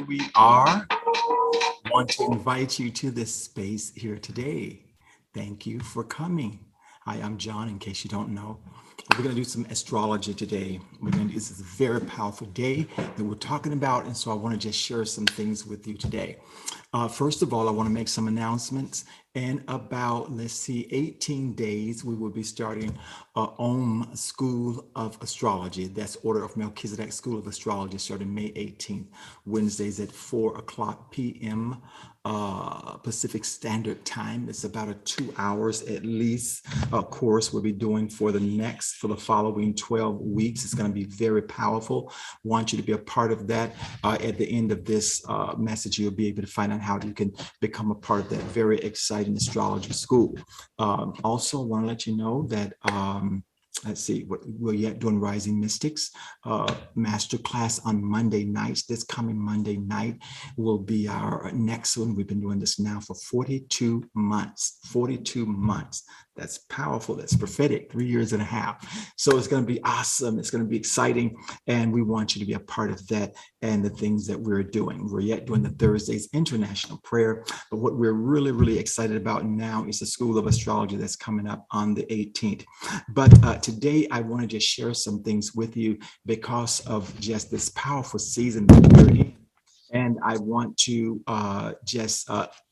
here we are. I want to invite you to this space here today. Thank you for coming. Hi, I'm John, in case you don't know. We're going to do some astrology today. This is a very powerful day that we're talking about, and so I want to just share some things with you today. First of all, I want to make some announcements. In about, 18 days, we will be starting School of Astrology. That's Order of Melchizedek School of Astrology, starting May 18th, Wednesdays at 4:00 p.m. Pacific Standard Time. It's about a 2 hours at least course we'll be doing for the following 12 weeks. It's going to be very powerful. Want you to be a part of that. At the end of this message, you'll be able to find out how you can become a part of that very exciting astrology school. Also, I want to let you know that let's see, what we're yet doing Rising Mystics masterclass on Monday nights. This coming Monday night will be our next one. We've been doing this now for 42 months. 42 months. That's powerful. That's prophetic. 3 years and a half. So it's going to be awesome. It's going to be exciting. And we want you to be a part of that and the things that we're doing. We're yet doing the Thursdays International Prayer. But what we're really, really excited about now is the School of Astrology that's coming up on the 18th. But today, I want to just share some things with you because of just this powerful season that we're in. And I want to just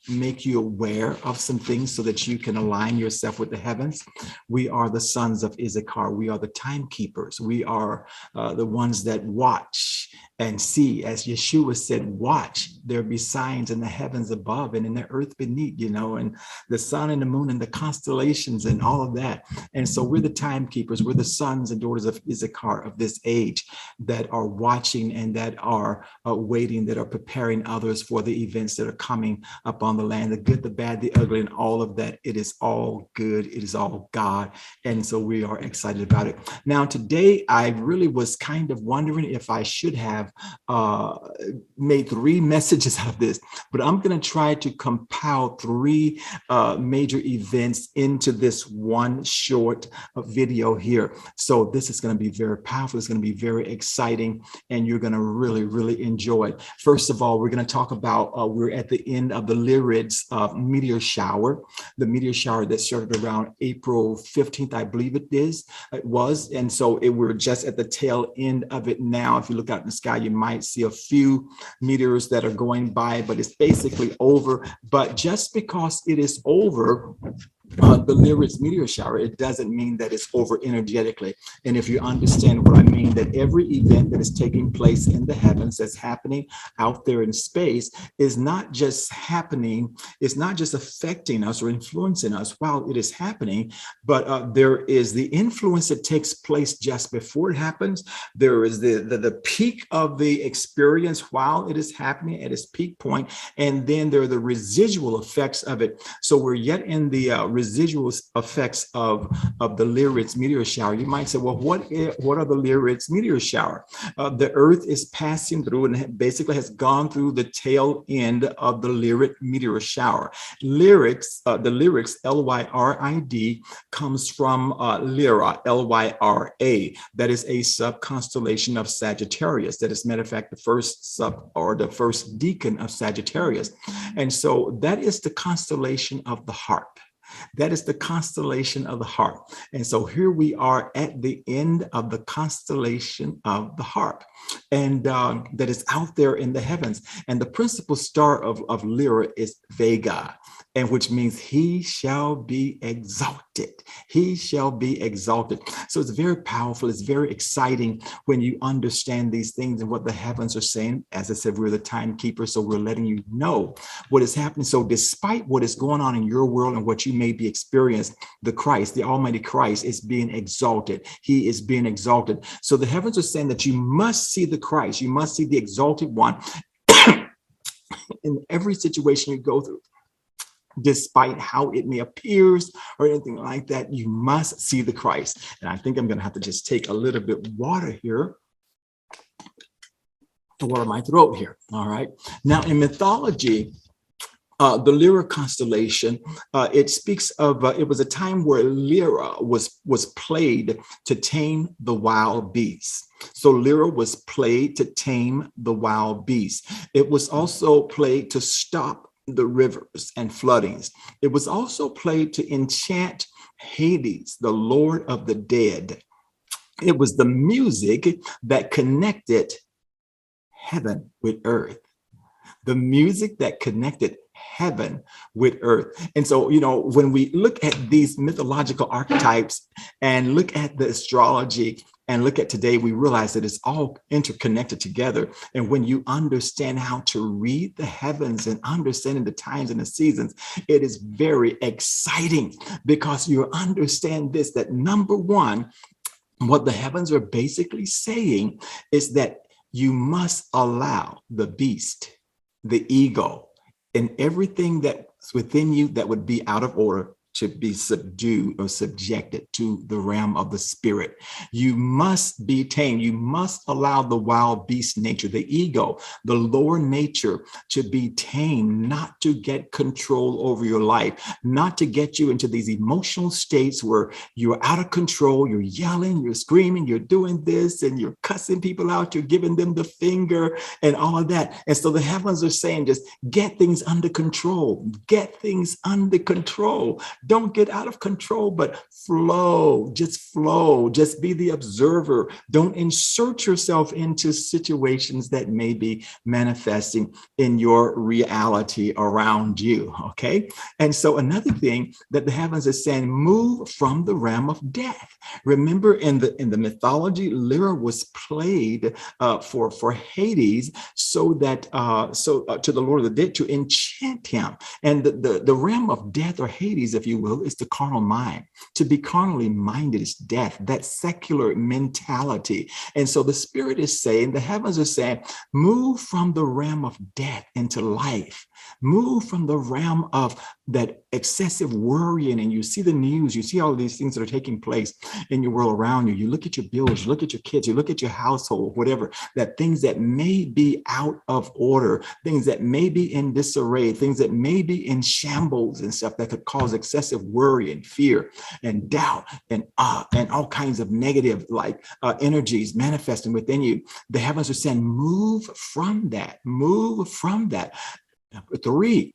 make you aware of some things so that you can align yourself with the heavens. We are the sons of Issachar. We are the timekeepers. We are the ones that watch and see. As Yeshua said, watch, there be signs in the heavens above and in the earth beneath, and the sun and the moon and the constellations and all of that. And so we're the timekeepers. We're the sons and daughters of Issachar of this age that are watching and that are waiting, that are preparing others for the events that are coming upon the land, the good, the bad, the ugly, and all of that. It is all good. It is all God. And so we are excited about it. Now, today, I really was kind of wondering if I should have made 3 messages out of this, but I'm going to try to compile 3 major events into this one short video here. So this is going to be very powerful. It's going to be very exciting, and you're going to really, really enjoy it. First of all, we're going to talk about, we're at the end of the Lyrids meteor shower, the meteor shower that started around April 15th, I believe it was. And so we're just at the tail end of it now. If you look out in the sky, you might see a few meteors that are going by, but it's basically over. But just because it is over, the Lyrids meteor shower, it doesn't mean that it's over energetically. And if you understand what I mean, that every event that is taking place in the heavens, that's happening out there in space, is not just happening, it's not just affecting us or influencing us while it is happening, but there is the influence that takes place just before it happens. There is the peak of the experience while it is happening at its peak point, and then there are the residual effects of it. So we're yet in the residual effects of the Lyrids meteor shower. You might say, well, what are the Lyrids meteor shower? The Earth is passing through and basically has gone through the tail end of the Lyrid meteor shower. Lyrids, the Lyrids, Lyrid, comes from Lyra, Lyra. That is a sub-constellation of Sagittarius. That is, matter of fact, the first decan of Sagittarius. And so that is the constellation of the Harp. That is the constellation of the Harp. And so here we are at the end of the constellation of the Harp, and that is out there in the heavens. And the principal star of Lyra is Vega, and which means he shall be exalted. He shall be exalted. So it's very powerful. It's very exciting when you understand these things and what the heavens are saying. As I said, we're the timekeeper, so we're letting you know what is happening. So despite what is going on in your world and what you may be experiencing, the Christ, the Almighty Christ, is being exalted. He is being exalted. So the heavens are saying that you must see the Christ. You must see the exalted one in every situation you go through. Despite how it may appears or anything like that, you must see the Christ. And I think I'm going to have to just take a little bit of water here to water my throat here. All right. Now, in mythology, the Lyra constellation, it speaks of, it was a time where Lyra was played to tame the wild beasts. So Lyra was played to tame the wild beasts. It was also played to stop the rivers and floodings. It was also played to enchant Hades, the Lord of the dead. It was the music that connected heaven with earth. The music that connected heaven with earth. And so, you know, when we look at these mythological archetypes and look at the astrology and look at today, we realize that it's all interconnected together. And when you understand how to read the heavens and understanding the times and the seasons, it is very exciting, because you understand this, that number one, what the heavens are basically saying is that you must allow the beast, the ego, and everything that's within you that would be out of order to be subdued or subjected to the realm of the spirit. You must be tamed. You must allow the wild beast nature, the ego, the lower nature to be tamed, not to get control over your life, not to get you into these emotional states where you're out of control, you're yelling, you're screaming, you're doing this, and you're cussing people out, you're giving them the finger and all of that. And so the heavens are saying, just get things under control, get things under control. Don't get out of control, but flow, just be the observer. Don't insert yourself into situations that may be manifesting in your reality around you, okay? And so another thing that the heavens is saying, move from the realm of death. Remember in the mythology, Lyra was played for Hades so that, to the Lord of the dead, to enchant him. And the realm of death, or Hades, if you will, is the carnal mind. To be carnally minded is death, that secular mentality. And so the spirit is saying, the heavens are saying, move from the realm of death into life. Move from the realm of that excessive worrying, and you see the news, you see all these things that are taking place in your world around you. You look at your bills, you look at your kids, you look at your household, whatever, that things that may be out of order, things that may be in disarray, things that may be in shambles and stuff that could cause excessive worry and fear and doubt and all kinds of negative energies manifesting within you. The heavens are saying, move from that, move from that. Number 3,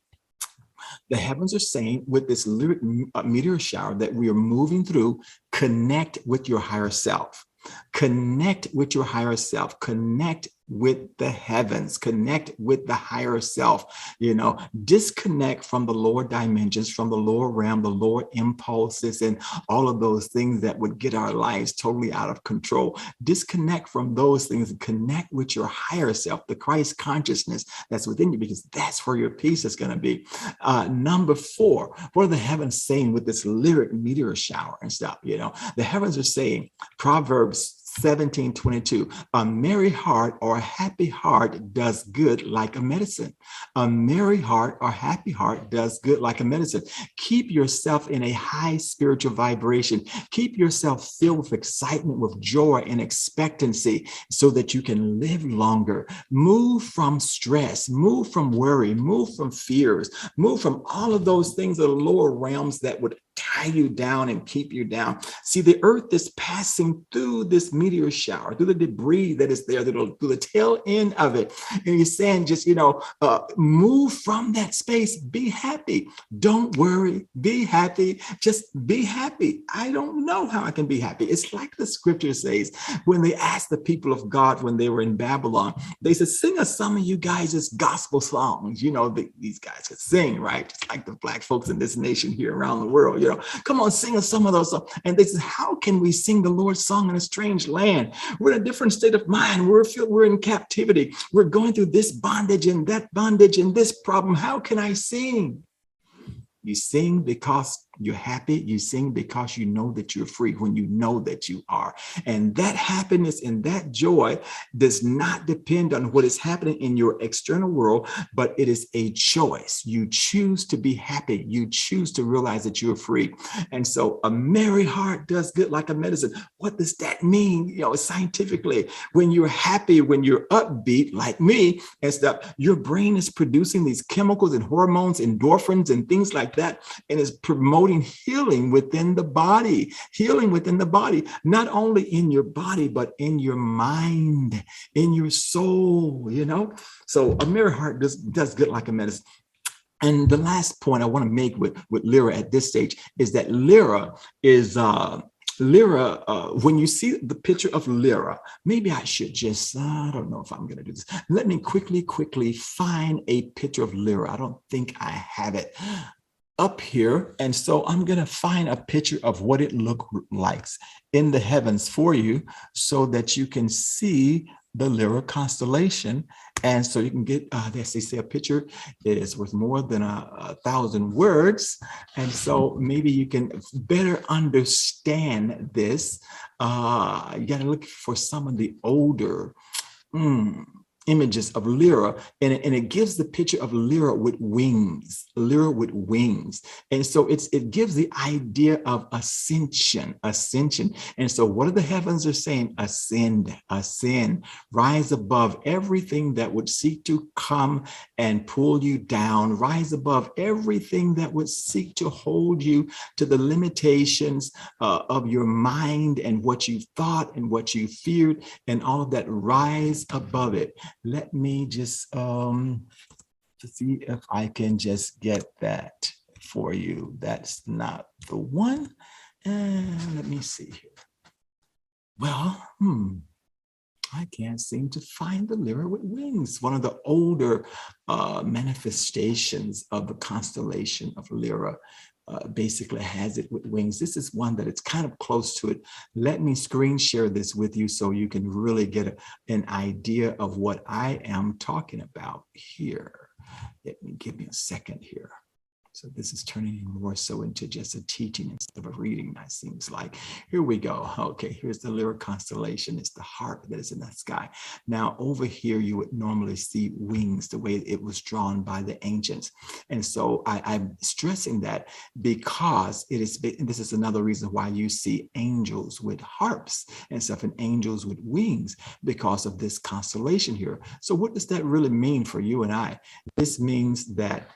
the heavens are saying with this lyric meteor shower that we are moving through, connect with your higher self. Connect with your higher self. Connect with the heavens. Connect with the higher self. You know, disconnect from the lower dimensions, from the lower realm, the lower impulses, and all of those things that would get our lives totally out of control. Disconnect from those things and connect with your higher self, the Christ consciousness that's within you, because that's where your peace is going to be. Number 4, what are the heavens saying with this lyric meteor shower and stuff? You know, the heavens are saying, Proverbs 17:22, a merry heart or a happy heart does good like a medicine. A merry heart or happy heart does good like a medicine. Keep yourself in a high spiritual vibration. Keep yourself filled with excitement, with joy and expectancy, so that you can live longer. Move from stress, move from worry, move from fears, move from all of those things, the lower realms that would tie you down and keep you down. See, the earth is passing through this meteor shower, through the debris that is there, through the tail end of it. And he's saying, just, move from that space. Be happy. Don't worry. Be happy. Just be happy. I don't know how I can be happy. It's like the scripture says, when they asked the people of God when they were in Babylon, they said, sing us some of you guys' gospel songs. You know, these guys could sing, right? Just like the Black folks in this nation here around the world. Come on, sing us some of those songs. And they said, how can we sing the Lord's song in a strange land? We're in a different state of mind. We're in captivity. We're going through this bondage and that bondage and this problem. How can I sing? You sing because You're happy, you sing because you know that you're free when you know that you are. And that happiness and that joy does not depend on what is happening in your external world, but it is a choice. You choose to be happy. You choose to realize that you're free. And so a merry heart does good like a medicine. What does that mean? Scientifically, when you're happy, when you're upbeat like me and stuff, your brain is producing these chemicals and hormones, endorphins and things like that, and is promoting healing within the body, not only in your body, but in your mind, in your soul, So a merry heart does good like a medicine. And the last point I want to make with Lyra at this stage is that Lyra is when you see the picture of Lyra, maybe I should just, I don't know if I'm going to do this. Let me quickly find a picture of Lyra. I don't think I have it up here. And so I'm going to find a picture of what it looks like in the heavens for you so that you can see the Lyra constellation. And so you can get, as they say, a picture is worth more than 1,000 words. And so maybe you can better understand this. You got to look for some of the older images of Lyra, and it gives the picture of Lyra with wings. And so it gives the idea of ascension. And so what are the heavens are saying? Ascend, rise above everything that would seek to come and pull you down, rise above everything that would seek to hold you to the limitations of your mind and what you thought and what you feared and all of that. Rise above it. Let me just to see if I can just get that for you. That's not the one. And let me see here. Well, I can't seem to find the Lyra with wings. One of the older manifestations of the constellation of Lyra basically has it with wings. This is one that it's kind of close to it. Let me screen share this with you so you can really get an idea of what I am talking about here. Give me a second here. So this is turning more so into just a teaching instead of a reading, that seems like. Here we go. Okay, here's the Lyra constellation. It's the harp that is in the sky. Now over here, you would normally see wings, the way it was drawn by the ancients. And so I'm stressing that because this is another reason why you see angels with harps and stuff and angels with wings because of this constellation here. So what does that really mean for you and I? This means that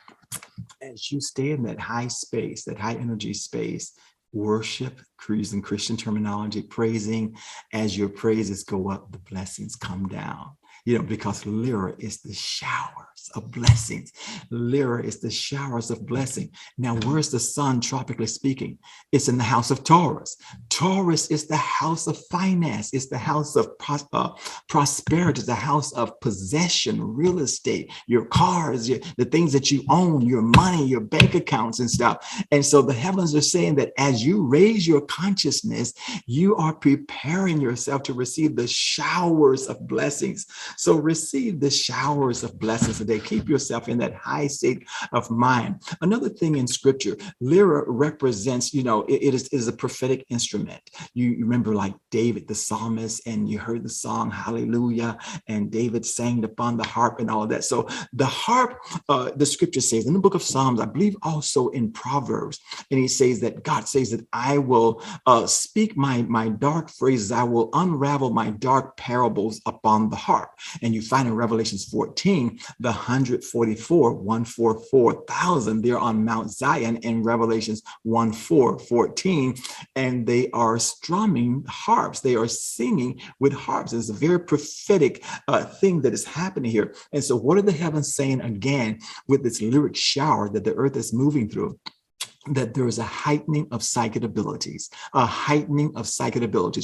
as you stay in that high space, that high energy space, worship, using Christian terminology, praising, as your praises go up, the blessings come down. Because Lyra is the showers of blessings. Lyra is the showers of blessing. Now, where's the sun, tropically speaking? It's in the house of Taurus. Taurus is the house of finance. It's the house of prosperity. It's the house of possession, real estate, your cars, the things that you own, your money, your bank accounts and stuff. And so the heavens are saying that as you raise your consciousness, you are preparing yourself to receive the showers of blessings. So receive the showers of blessings today. Keep yourself in that high state of mind. Another thing in scripture, Lyra represents, it is a prophetic instrument. You remember like David, the psalmist, and you heard the song, Hallelujah, and David sang upon the harp and all of that. So the harp, the scripture says in the book of Psalms, I believe also in Proverbs, and he says that God says that I will speak my dark phrases, I will unravel my dark parables upon the harp. And you find in Revelations 14, the 144,000, they're on Mount Zion in Revelations 1:14, and they are strumming harps. They are singing with harps. It's a very prophetic thing that is happening here. And so what are the heavens saying again with this lyric shower that the earth is moving through? That there is a heightening of psychic abilities,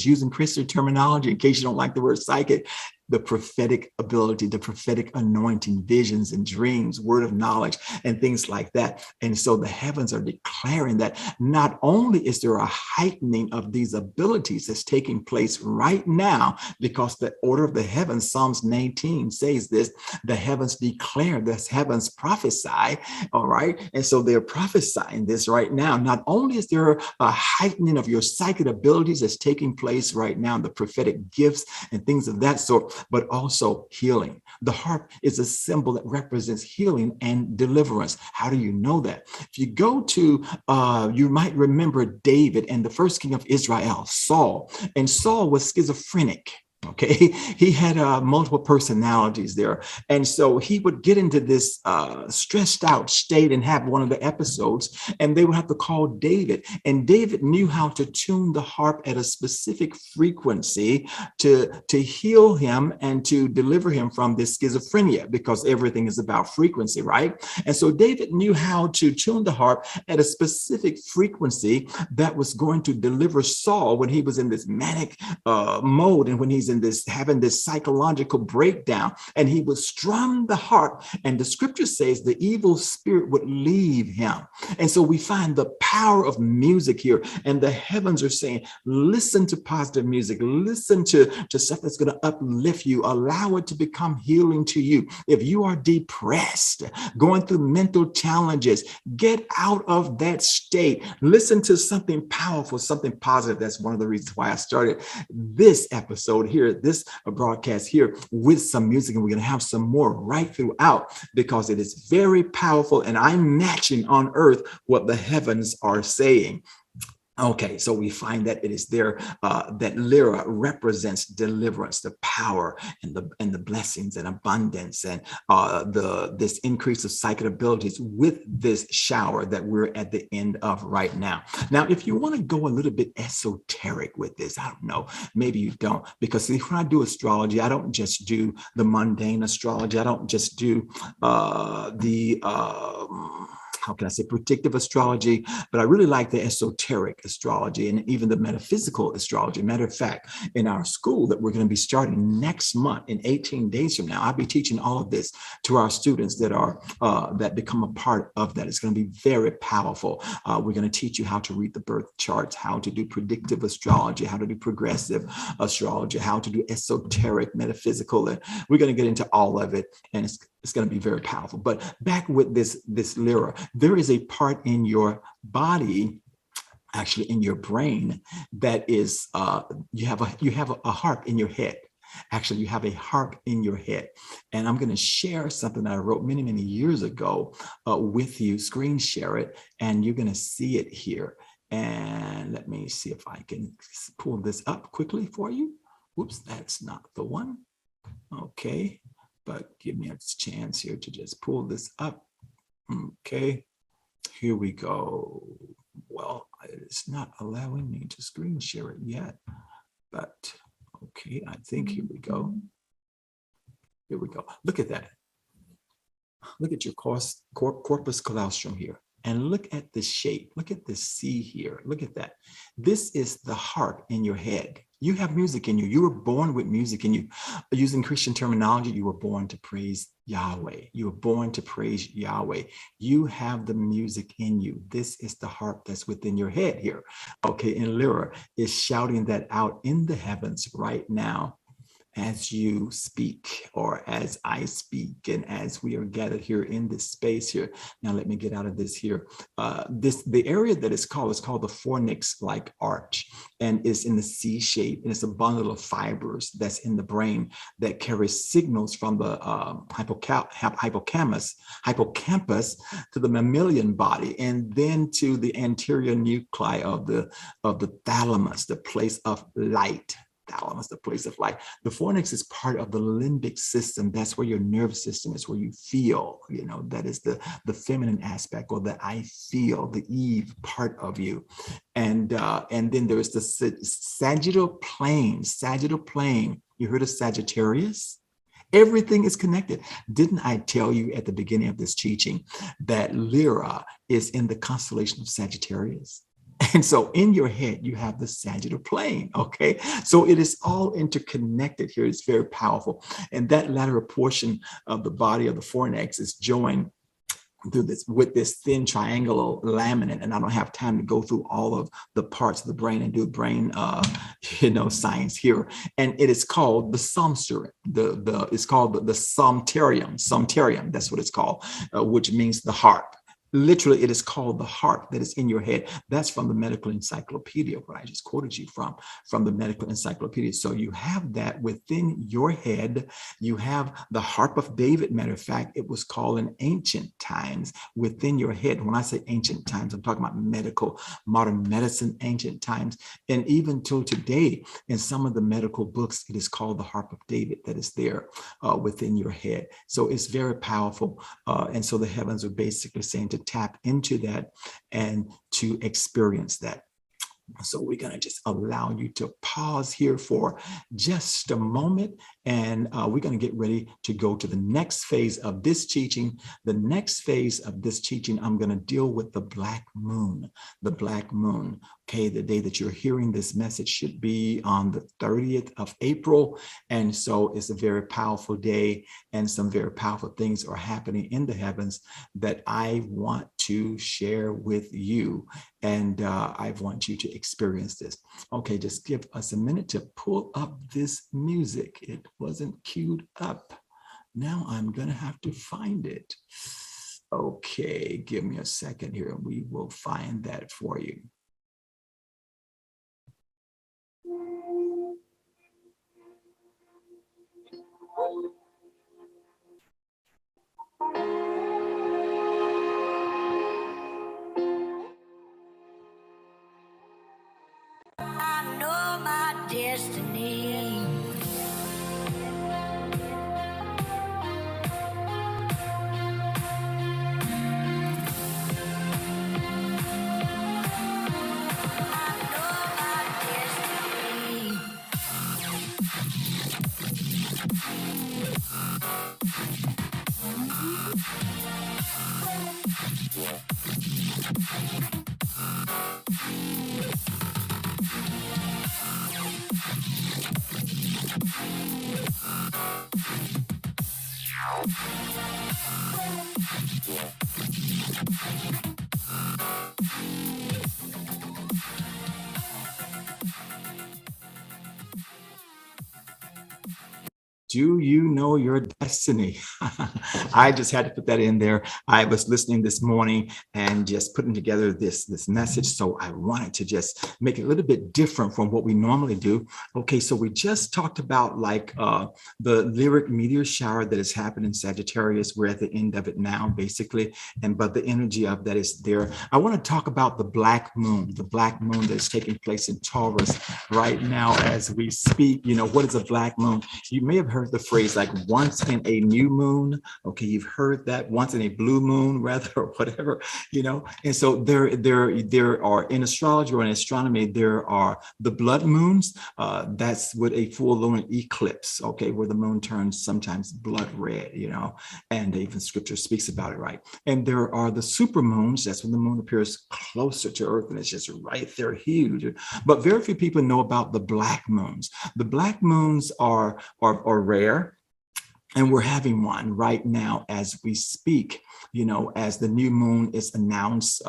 using Christian terminology, in case you don't like the word psychic. the prophetic ability, the prophetic anointing, visions and dreams, word of knowledge, and things like that. And so the heavens are declaring that not only is there a heightening of these abilities that's taking place right now, because the order of the heavens, Psalms 19 says this, the heavens declare, the heavens prophesy, all right? And so they're prophesying this right now. Not only is there a heightening of your psychic abilities that's taking place right now, the prophetic gifts and things of that sort, but also healing. The harp is a symbol that represents healing and deliverance. How do you know that? If you go to, you might remember David and the first king of Israel, Saul, and Saul was schizophrenic. Okay, he had multiple personalities there. And so he would get into this stressed out state and have one of the episodes, and they would have to call David. And David knew how to tune the harp at a specific frequency to heal him and to deliver him from this schizophrenia, because everything is about frequency, right? And so David knew how to tune the harp at a specific frequency that was going to deliver Saul when he was in this manic mode, and when he's in this, having this psychological breakdown, and he would strum the harp, and the scripture says the evil spirit would leave him. And so we find the power of music here, and the heavens are saying, listen to positive music, listen to stuff that's going to uplift you, allow it to become healing to you. If you are depressed, going through mental challenges, get out of that state, listen to something powerful, something positive. That's one of the reasons why I started this episode here, this broadcast here, with some music, and we're going to have some more right throughout, because it is very powerful, and I'm matching on earth what the heavens are saying. Okay, so we find that it is there that Lyra represents deliverance, the power and the blessings and abundance, and this increase of psychic abilities with this shower that we're at the end of right now. Now, if you want to go a little bit esoteric with this, I don't know, maybe you don't, because see, when I do astrology, I don't just do the mundane astrology. I don't just do how can I say, predictive astrology, but I really like the esoteric astrology and even the metaphysical astrology. Matter of fact, in our school that we're going to be starting next month, in 18 days from now, I'll be teaching all of this to our students that are that become a part of that. It's going to be very powerful. We're going to teach you how to read the birth charts, how to do predictive astrology, how to do progressive astrology, how to do esoteric, metaphysical, and we're going to get into all of it, and it's going to be very powerful. But back with this Lyra, there is a part in your body, actually in your brain, that is you have a harp in your head. Actually, you have a harp in your head. And I'm going to share something that I wrote many, many years ago with you, screen share it, and you're going to see it here. And let me see if I can pull this up quickly for you. Whoops, that's not the one. Okay, but give me a chance here to just pull this up. Okay, here we go. Well, it's not allowing me to screen share it yet, but okay, I think here we go. Here we go. Look at that. Look at your corpus callosum here. And look at the shape. Look at the C here. Look at that. This is the harp in your head. You have music in you. You were born with music in you. Using Christian terminology, you were born to praise Yahweh. You were born to praise Yahweh. You have the music in you. This is the harp that's within your head here. Okay, and Lyra is shouting that out in the heavens right now, as you speak, or as I speak, and as we are gathered here in this space here. Now let me get out of this here. The area that is called the fornix-like arch, and is in the C shape, and it's a bundle of fibers that's in the brain that carries signals from the hippocampus to the mammalian body, and then to the anterior nuclei of the thalamus, the place of light. Thalamus, the place of light. The fornix is part of the limbic system. That's where your nervous system is, where you feel, you know, that is the feminine aspect, or the I feel, the Eve part of you. And then there's the sagittal plane. Sagittal plane. You heard of Sagittarius? Everything is connected. Didn't I tell you at the beginning of this teaching that Lyra is in the constellation of Sagittarius? And so in your head, you have the sagittal plane, okay? So it is all interconnected here. It's very powerful. And that lateral portion of the body of the fornix is joined through this with this thin triangular laminate, and I don't have time to go through all of the parts of the brain and do brain science here. And it is called the somterium. It's called the somterium, that's what it's called, which means the harp. Literally, it is called the harp that is in your head. That's from the medical encyclopedia, what I just quoted you from the medical encyclopedia. So you have that within your head. You have the harp of David. Matter of fact, it was called in ancient times within your head. When I say ancient times, I'm talking about medical, modern medicine, ancient times. And even till today, in some of the medical books, it is called the harp of David that is there within your head. So it's very powerful. And so the heavens are basically saying to tap into that and to experience that. So we're going to just allow you to pause here for just a moment, and we're going to get ready to go to the next phase of this teaching. The next phase of this teaching, I'm going to deal with the black moon. The black moon. Okay, the day that you're hearing this message should be on the 30th of April. And so it's a very powerful day, and some very powerful things are happening in the heavens that I want to share with you. And I want you to experience this. Okay, just give us a minute to pull up this music. It wasn't queued up. Now I'm going to have to find it. Okay, give me a second here. We will find that for you. I know my destiny. Do you know your destiny? I just had to put that in there. I was listening this morning and just putting together this message. So I wanted to just make it a little bit different from what we normally do. Okay, so we just talked about like the Lyrid meteor shower that has happened in Sagittarius. We're at the end of it now, basically. But the energy of that is there. I want to talk about the black moon that is taking place in Taurus right now as we speak. You know, what is a black moon? You may have heard the phrase like once in a new moon. Okay, you've heard that, once in a blue moon, rather, or whatever, you know. And so there are, in astrology or in astronomy, there are the blood moons. That's with a full lunar eclipse, okay, where the moon turns sometimes blood red, you know, and even scripture speaks about it, right? And there are the super moons. That's when the moon appears closer to Earth and it's just right there, huge. But very few people know about the black moons. The black moons are rare. And we're having one right now as we speak, you know, as the new moon is announced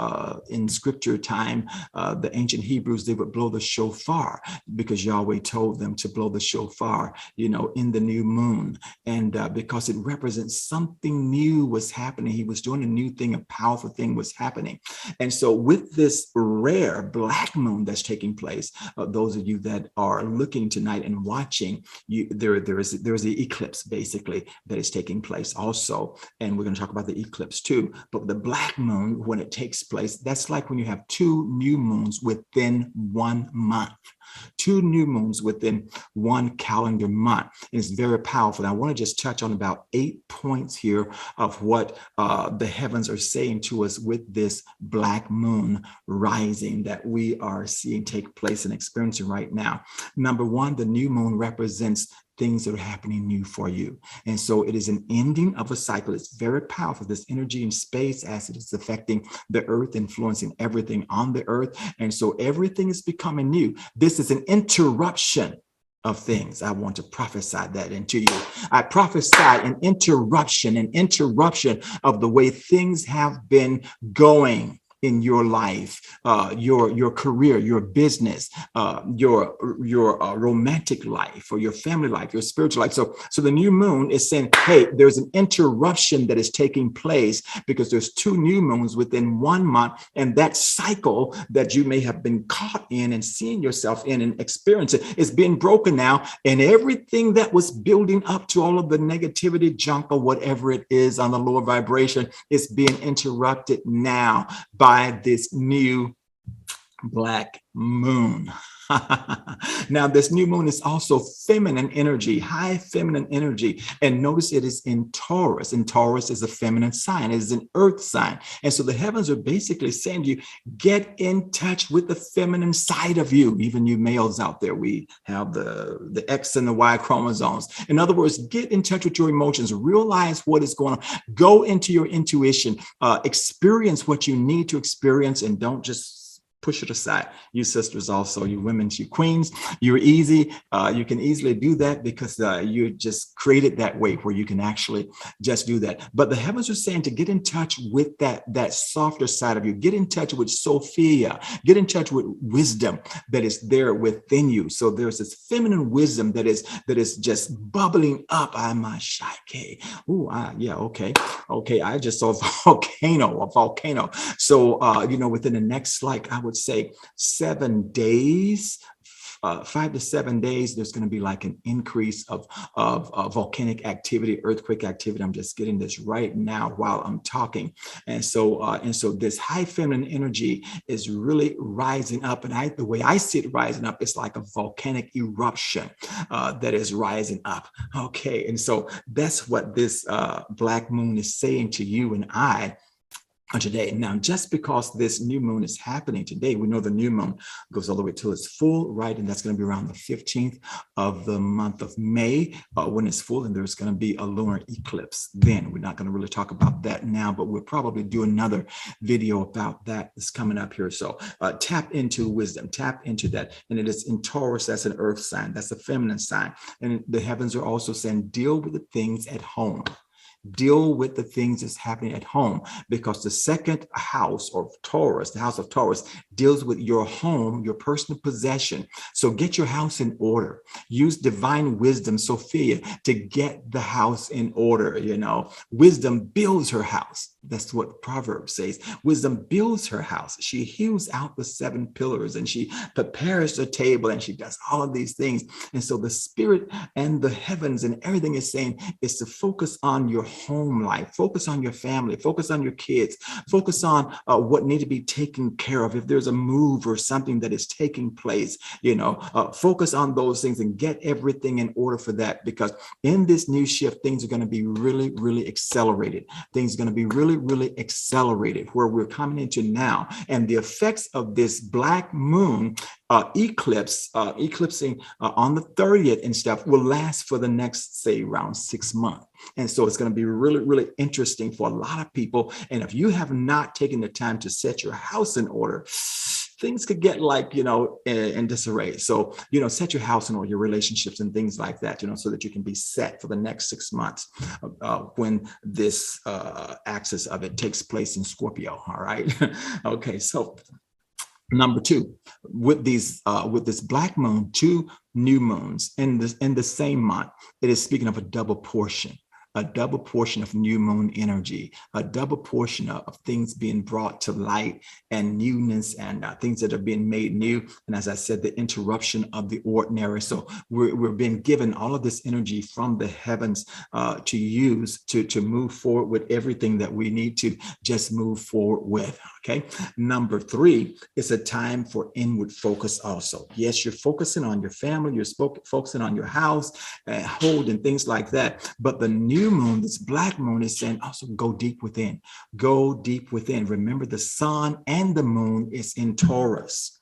in scripture time. The ancient Hebrews, they would blow the shofar because Yahweh told them to blow the shofar, you know, in the new moon. And because it represents something new was happening. He was doing a new thing, a powerful thing was happening. And so with this rare black moon that's taking place, those of you that are looking tonight and watching, there's the eclipse basically that is taking place also. And we're going to talk about the eclipse too. But the black moon, when it takes place, that's like when you have two new moons within 1 month. 2 new moons within 1 calendar month. And it's very powerful. And I want to just touch on about 8 points here of what the heavens are saying to us with this black moon rising that we are seeing take place and experiencing right now. Number 1, the new moon represents things that are happening new for you. And so it is an ending of a cycle. It's very powerful, this energy in space as it is affecting the earth, influencing everything on the earth. And so everything is becoming new. This is an interruption of things. I want to prophesy that into you. I prophesy an interruption of the way things have been going in your life, your career, your business, your romantic life, or your family life, your spiritual life. So the new moon is saying, hey, there's an interruption that is taking place because there's 2 new moons within 1 month, and that cycle that you may have been caught in and seeing yourself in and experiencing is being broken now, and everything that was building up to all of the negativity, junk, or whatever it is on the lower vibration is being interrupted now by this new black moon. Now, this new moon is also feminine energy, high feminine energy. And notice it is in Taurus, and Taurus is a feminine sign. It is an earth sign. And so the heavens are basically saying to you, get in touch with the feminine side of you. Even you males out there, we have the X and the Y chromosomes. In other words, get in touch with your emotions, realize what is going on, go into your intuition, experience what you need to experience, and don't just push it aside. You sisters also, you women, you queens, you're easy. You can easily do that because you just created that way where you can actually just do that. But the heavens are saying to get in touch with that softer side of you. Get in touch with Sophia. Get in touch with wisdom that is there within you. So there's this feminine wisdom that is just bubbling up. I'm a shike. Yeah, okay. I just saw a volcano. So within the next, I would say 7 days, 5 to 7 days, there's going to be like an increase of volcanic activity, earthquake activity. I'm just getting this right now while I'm talking. And so this high feminine energy is really rising up. And the way I see it rising up, it's like a volcanic eruption that is rising up. Okay. And so that's what this black moon is saying to you and I today. Now, just because this new moon is happening today, we know the new moon goes all the way till it's full, right? And that's going to be around the 15th of the month of May when it's full, and there's going to be a lunar eclipse. Then we're not going to really talk about that now, but we'll probably do another video about that. It's coming up here. So tap into wisdom, tap into that. And it is in Taurus, that's an earth sign, that's a feminine sign. And the heavens are also saying, deal with the things at home. Deal with the things that's happening at home, because the second house of Taurus, the house of Taurus, deals with your home, your personal possession. So get your house in order. Use divine wisdom, Sophia, to get the house in order. Wisdom builds her house. That's what Proverbs says. Wisdom builds her house. She hews out the 7 pillars, and she prepares the table, and she does all of these things. And so the spirit and the heavens and everything is saying is to focus on your home life, focus on your family, focus on your kids, focus on what needs to be taken care of. If there's a move or something that is taking place, focus on those things and get everything in order for that, because in this new shift, things are going to be really, really accelerated. Things are going to be really, really accelerated where we're coming into now. And the effects of this black moon eclipsing on the 30th and stuff will last for the next, say, around 6 months. And so it's going to be really, really interesting for a lot of people. And if you have not taken the time to set your house in order, things could get in disarray. So, set your house in order, your relationships and things like that, so that you can be set for the next 6 months when this axis of it takes place in Scorpio. All right. Okay. So number 2, with this black moon, 2 new moons in the same month, it is speaking of a double portion of new moon energy, a double portion of things being brought to light and newness and things that are being made new. And as I said, the interruption of the ordinary. So we're being given all of this energy from the heavens to use to move forward with everything that we need to just move forward with. Okay. Number 3, it's a time for inward focus also. Yes, you're focusing on your family, you're focusing on your house, hold and things like that. But the new moon, this black moon, is saying also go deep within. Go deep within. Remember, the sun and the moon is in Taurus.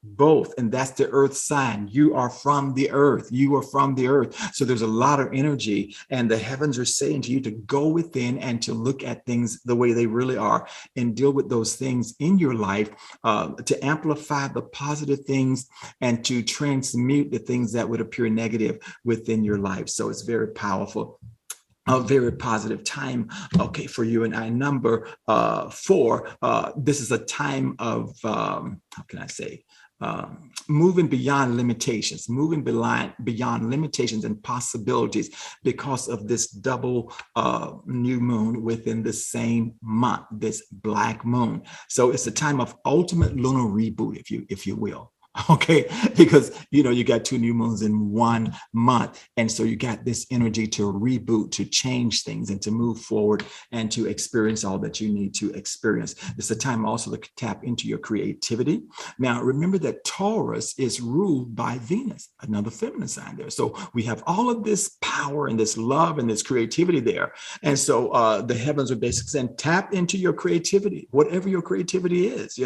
both. And that's the earth sign. You are from the earth. You are from the earth. So there's a lot of energy, and the heavens are saying to you to go within and to look at things the way they really are and deal with those things in your life, to amplify the positive things and to transmute the things that would appear negative within your life. So it's very powerful. A very positive time, okay, for you and I. Number 4, this is a time of, how can I say, moving beyond limitations, moving beyond limitations and possibilities because of this double new moon within the same month, this black moon. So it's a time of ultimate lunar reboot, if you will. Okay, because you got 2 new moons in 1 month, and so you got this energy to reboot, to change things, and to move forward, and to experience all that you need to experience. It's a time also to tap into your creativity. Now, remember that Taurus is ruled by Venus, another feminine sign there. So we have all of this power and this love and this creativity there, and so the heavens are basically saying, tap into your creativity, whatever your creativity is.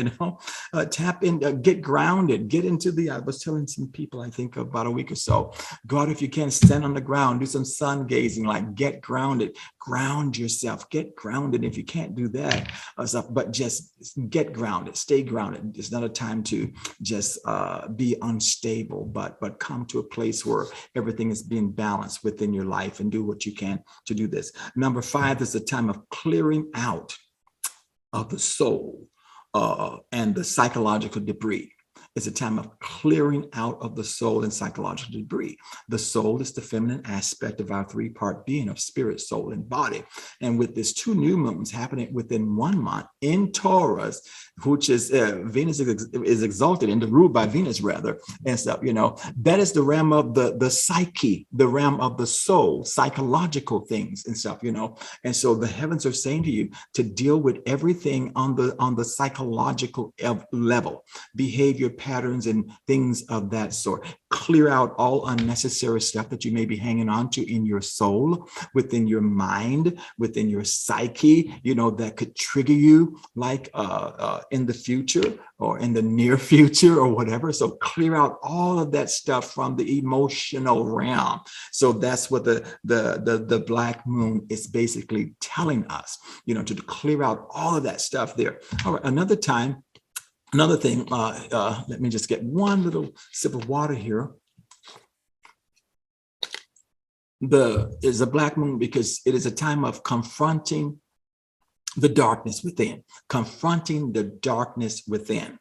Tap in, get grounded. Get into I was telling some people, I think about a week or so, go out if you can, stand on the ground, do some sun gazing, like get grounded, ground yourself, get grounded. If you can't do that, but just get grounded, stay grounded. It's not a time to just be unstable, but come to a place where everything is being balanced within your life, and do what you can to do this. Number 5 is a time of clearing out of the soul and the psychological debris. It's a time of clearing out of the soul and psychological debris. The soul is the feminine aspect of our 3-part being of spirit, soul, and body. And with this 2 new moons happening within 1 month in Taurus, which is Venus is exalted and ruled by Venus rather, and stuff, that is the realm of the psyche, the realm of the soul, psychological things and stuff, And so the heavens are saying to you to deal with everything on the psychological level, behavior patterns and things of that sort. Clear out all unnecessary stuff that you may be hanging on to in your soul, within your mind, within your psyche, that could trigger you like in the future or in the near future or whatever. So clear out all of that stuff from the emotional realm. So that's what the black moon is basically telling us, to clear out all of that stuff there. All right, another thing, let me just get one little sip of water here. Is a black moon because it is a time of confronting the darkness within, confronting the darkness within.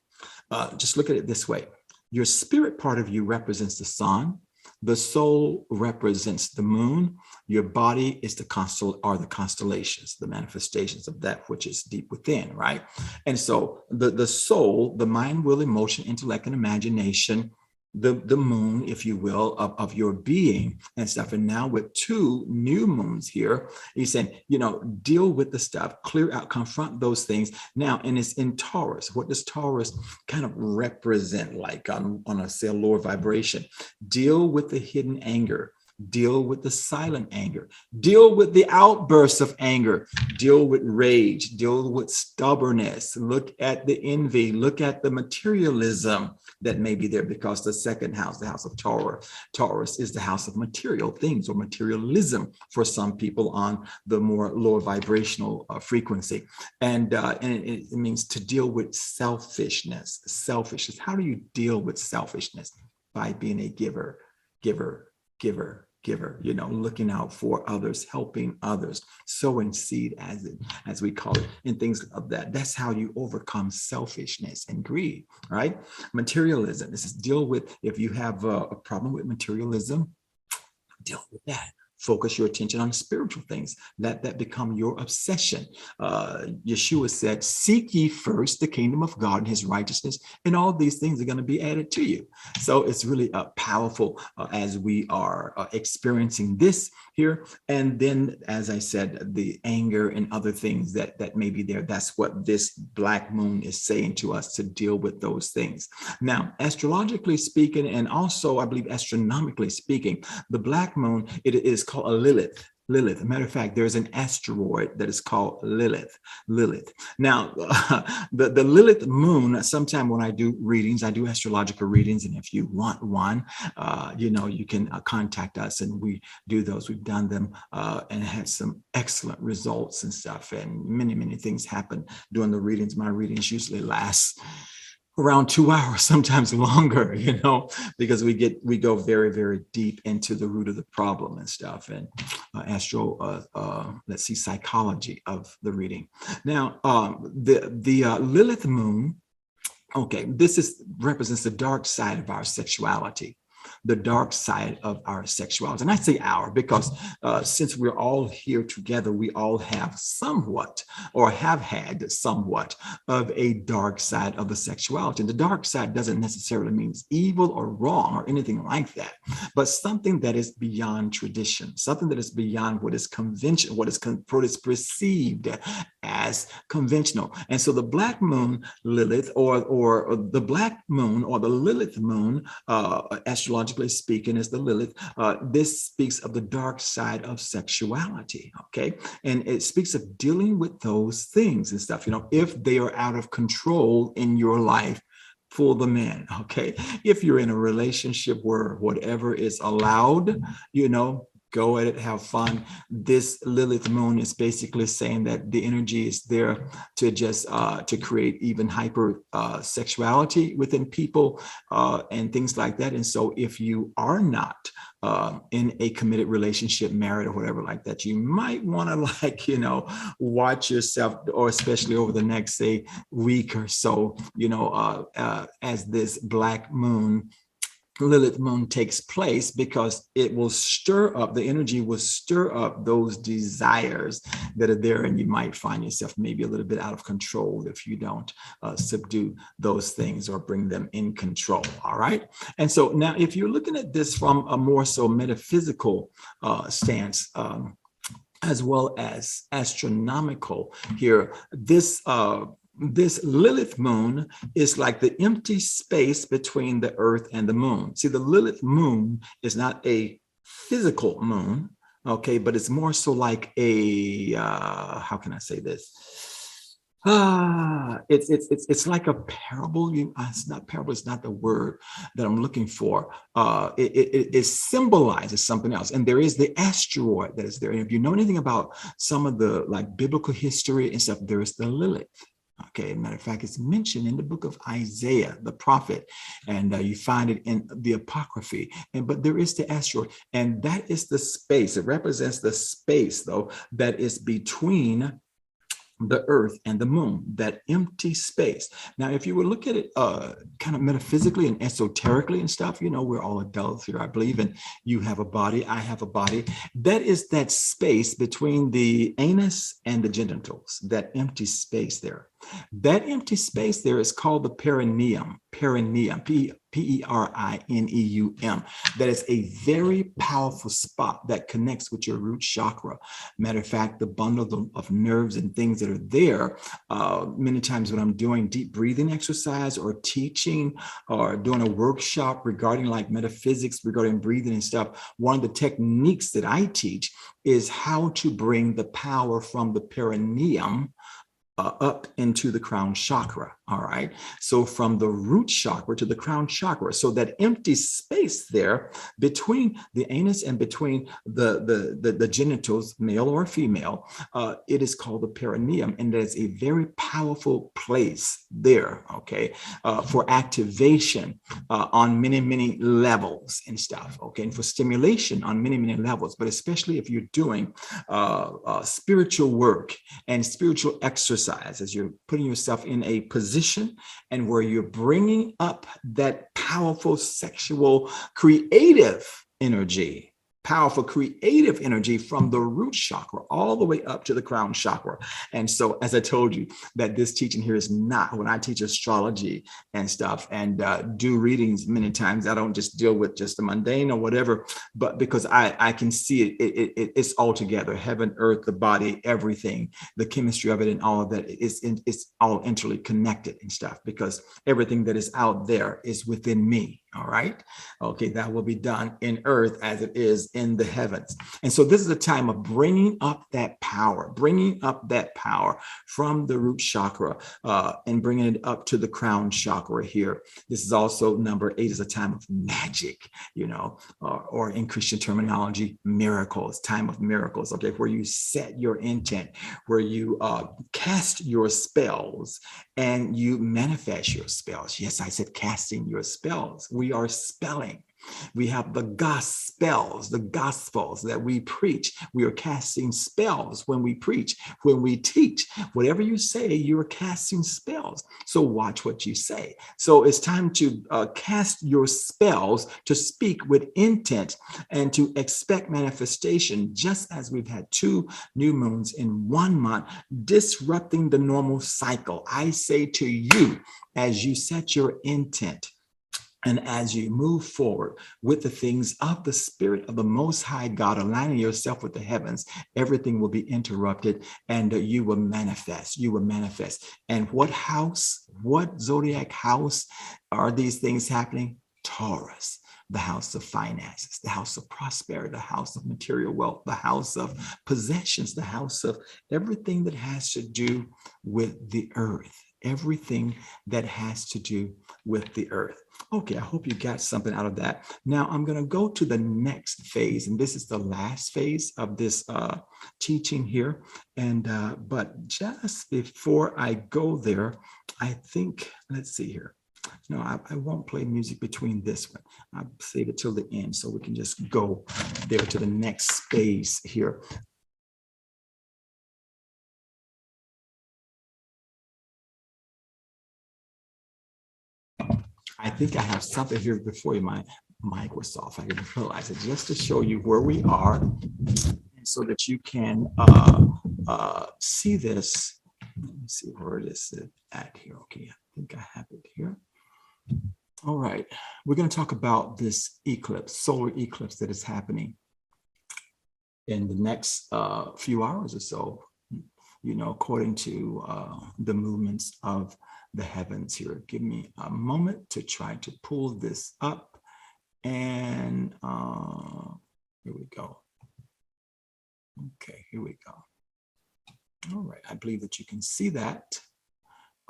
Just look at it this way. Your spirit part of you represents the sun. The soul represents the moon. Your body is the constellations, the manifestations of that which is deep within, right? And so the soul, the mind, will, emotion, intellect, and imagination, the moon, if you will, of your being and stuff. And now with 2 new moons here, he's saying, deal with the stuff, clear out, confront those things now. And it's in Taurus. What does Taurus kind of represent, like on a lower vibration? Deal with the hidden anger. Deal with the silent anger, deal with the outbursts of anger, deal with rage, deal with stubbornness, look at the envy, look at the materialism that may be there, because the 2nd house, the house of Taurus is the house of material things or materialism for some people on the more lower vibrational frequency. And it means to deal with selfishness. How do you deal with selfishness? By being a giver, looking out for others, helping others, sowing seed, as we call it, and things of that. That's how you overcome selfishness and greed, right? Materialism. This is deal with, if you have a problem with materialism, deal with that. Focus your attention on spiritual things. Let that become your obsession. Yeshua said, seek ye first the kingdom of God and his righteousness, and all these things are going to be added to you. So it's really powerful as we are experiencing this here. And then, as I said, the anger and other things that may be there, that's what this black moon is saying to us, to deal with those things. Now, astrologically speaking, and also I believe astronomically speaking, the black moon, it is called a Lilith. Lilith. As a matter of fact, there's an asteroid that is called Lilith. Now, the Lilith moon, sometime when I do readings, I do astrological readings. And if you want one, you can contact us and we do those. We've done them and had some excellent results and stuff. And many, many things happen during the readings. My readings usually last around 2 hours, sometimes longer, because we go very, very deep into the root of the problem and stuff, and psychology of the reading. Now, the Lilith moon, okay, represents the dark side of our sexuality. The dark side of our sexuality. And I say our because since we're all here together, we all have somewhat or have had somewhat of a dark side of the sexuality. And the dark side doesn't necessarily mean evil or wrong or anything like that, but something that is beyond tradition, something that is beyond what is conventional, what is perceived as conventional. And so the black moon Lilith or the black moon or the Lilith moon, astrologically speaking, is the Lilith. This speaks of the dark side of sexuality, okay? And it speaks of dealing with those things and stuff, if they are out of control in your life for the men, okay? If you're in a relationship where whatever is allowed, go at it, have fun. This Lilith moon is basically saying that the energy is there to just to create even hyper sexuality within people and things like that. And so if you are not in a committed relationship, married or whatever like that, you might want to watch yourself, or especially over the next, say, week or so, as this black moon, Lilith moon takes place, because it will stir up, the energy will stir up those desires that are there, and you might find yourself maybe a little bit out of control if you don't subdue those things or bring them in control. All right. And so now, if you're looking at this from a more so metaphysical stance, as well as astronomical here, this Lilith moon is like the empty space between the earth and the moon. See, the Lilith moon is not a physical moon, okay, but it's more so like a, how can I say this? It's like a parable. It's not parable. It's not the word that I'm looking for. It symbolizes something else. And there is the asteroid that is there. And if you know anything about some of the biblical history and stuff, there is the Lilith. Okay, matter of fact, it's mentioned in the book of Isaiah, the prophet, and you find it in the Apocryphy. But there is the asteroid, and that is the space. It represents the space, though, that is between the earth and the moon, that empty space. Now, if you would look at it kind of metaphysically and esoterically and stuff, we're all adults here, I believe, and you have a body, I have a body. That is that space between the anus and the genitals, that empty space there. That empty space there is called the perineum, P-E-R-I-N-E-U-M. That is a very powerful spot that connects with your root chakra. Matter of fact, the bundle of nerves and things that are there, many times when I'm doing deep breathing exercise or teaching or doing a workshop regarding metaphysics, regarding breathing and stuff, one of the techniques that I teach is how to bring the power from the perineum up into the crown chakra. All right. So from the root chakra to the crown chakra. So that empty space there between the anus and between the genitals, male or female, it is called the perineum. And that is a very powerful place there, okay, for activation on many, many levels and stuff, okay, and for stimulation on many, many levels, but especially if you're doing spiritual work and spiritual exercise, as you're putting yourself in a position and where you're bringing up that powerful sexual creative energy, from the root chakra all the way up to the crown chakra. And so, as I told you, that this teaching here is not, when I teach astrology and stuff and do readings many times, I don't just deal with just the mundane or whatever, but because I can see it's all together, heaven, earth, the body, everything, the chemistry of it and all of that it's all interconnected and stuff, because everything that is out there is within me. All right. Okay, that will be done in earth as it is in the heavens. And so this is a time of bringing up that power, from the root chakra and bringing it up to the crown chakra here. This is also number 8 is a time of magic, or in Christian terminology, miracles, time of miracles, okay, where you set your intent, where you cast your spells and you manifest your spells. Yes, I said casting your spells. We are spelling. We have the gospels that we preach. We are casting spells when we preach, when we teach. Whatever you say, you're casting spells. So watch what you say. So it's time to cast your spells, to speak with intent and to expect manifestation, just as we've had 2 new moons in 1 month, disrupting the normal cycle. I say to you, as you set your intent, and as you move forward with the things of the Spirit of the Most High God, aligning yourself with the heavens, everything will be interrupted and you will manifest. You will manifest. And what house, what zodiac house are these things happening? Taurus, the house of finances, the house of prosperity, the house of material wealth, the house of possessions, the house of everything that has to do with the earth. Everything that has to do with the earth. Okay, I hope you got something out of that. Now I'm going to go to the next phase, and this is the last phase of this teaching here. And but just before I go there, I think, let's see here. No, I won't play music between this one. I'll save it till the end so we can just go there to the next phase here. I think I have something here before you. My mic was off. I didn't realize it. Just to show you where we are, so that you can see this. Let me see where it is at here. Okay, I think I have it here. All right, we're going to talk about this eclipse, solar eclipse that is happening in the next few hours or so. According to the movements of the heavens here. Give me a moment to try to pull this up. And here we go. Okay, here we go. All right, I believe that you can see that.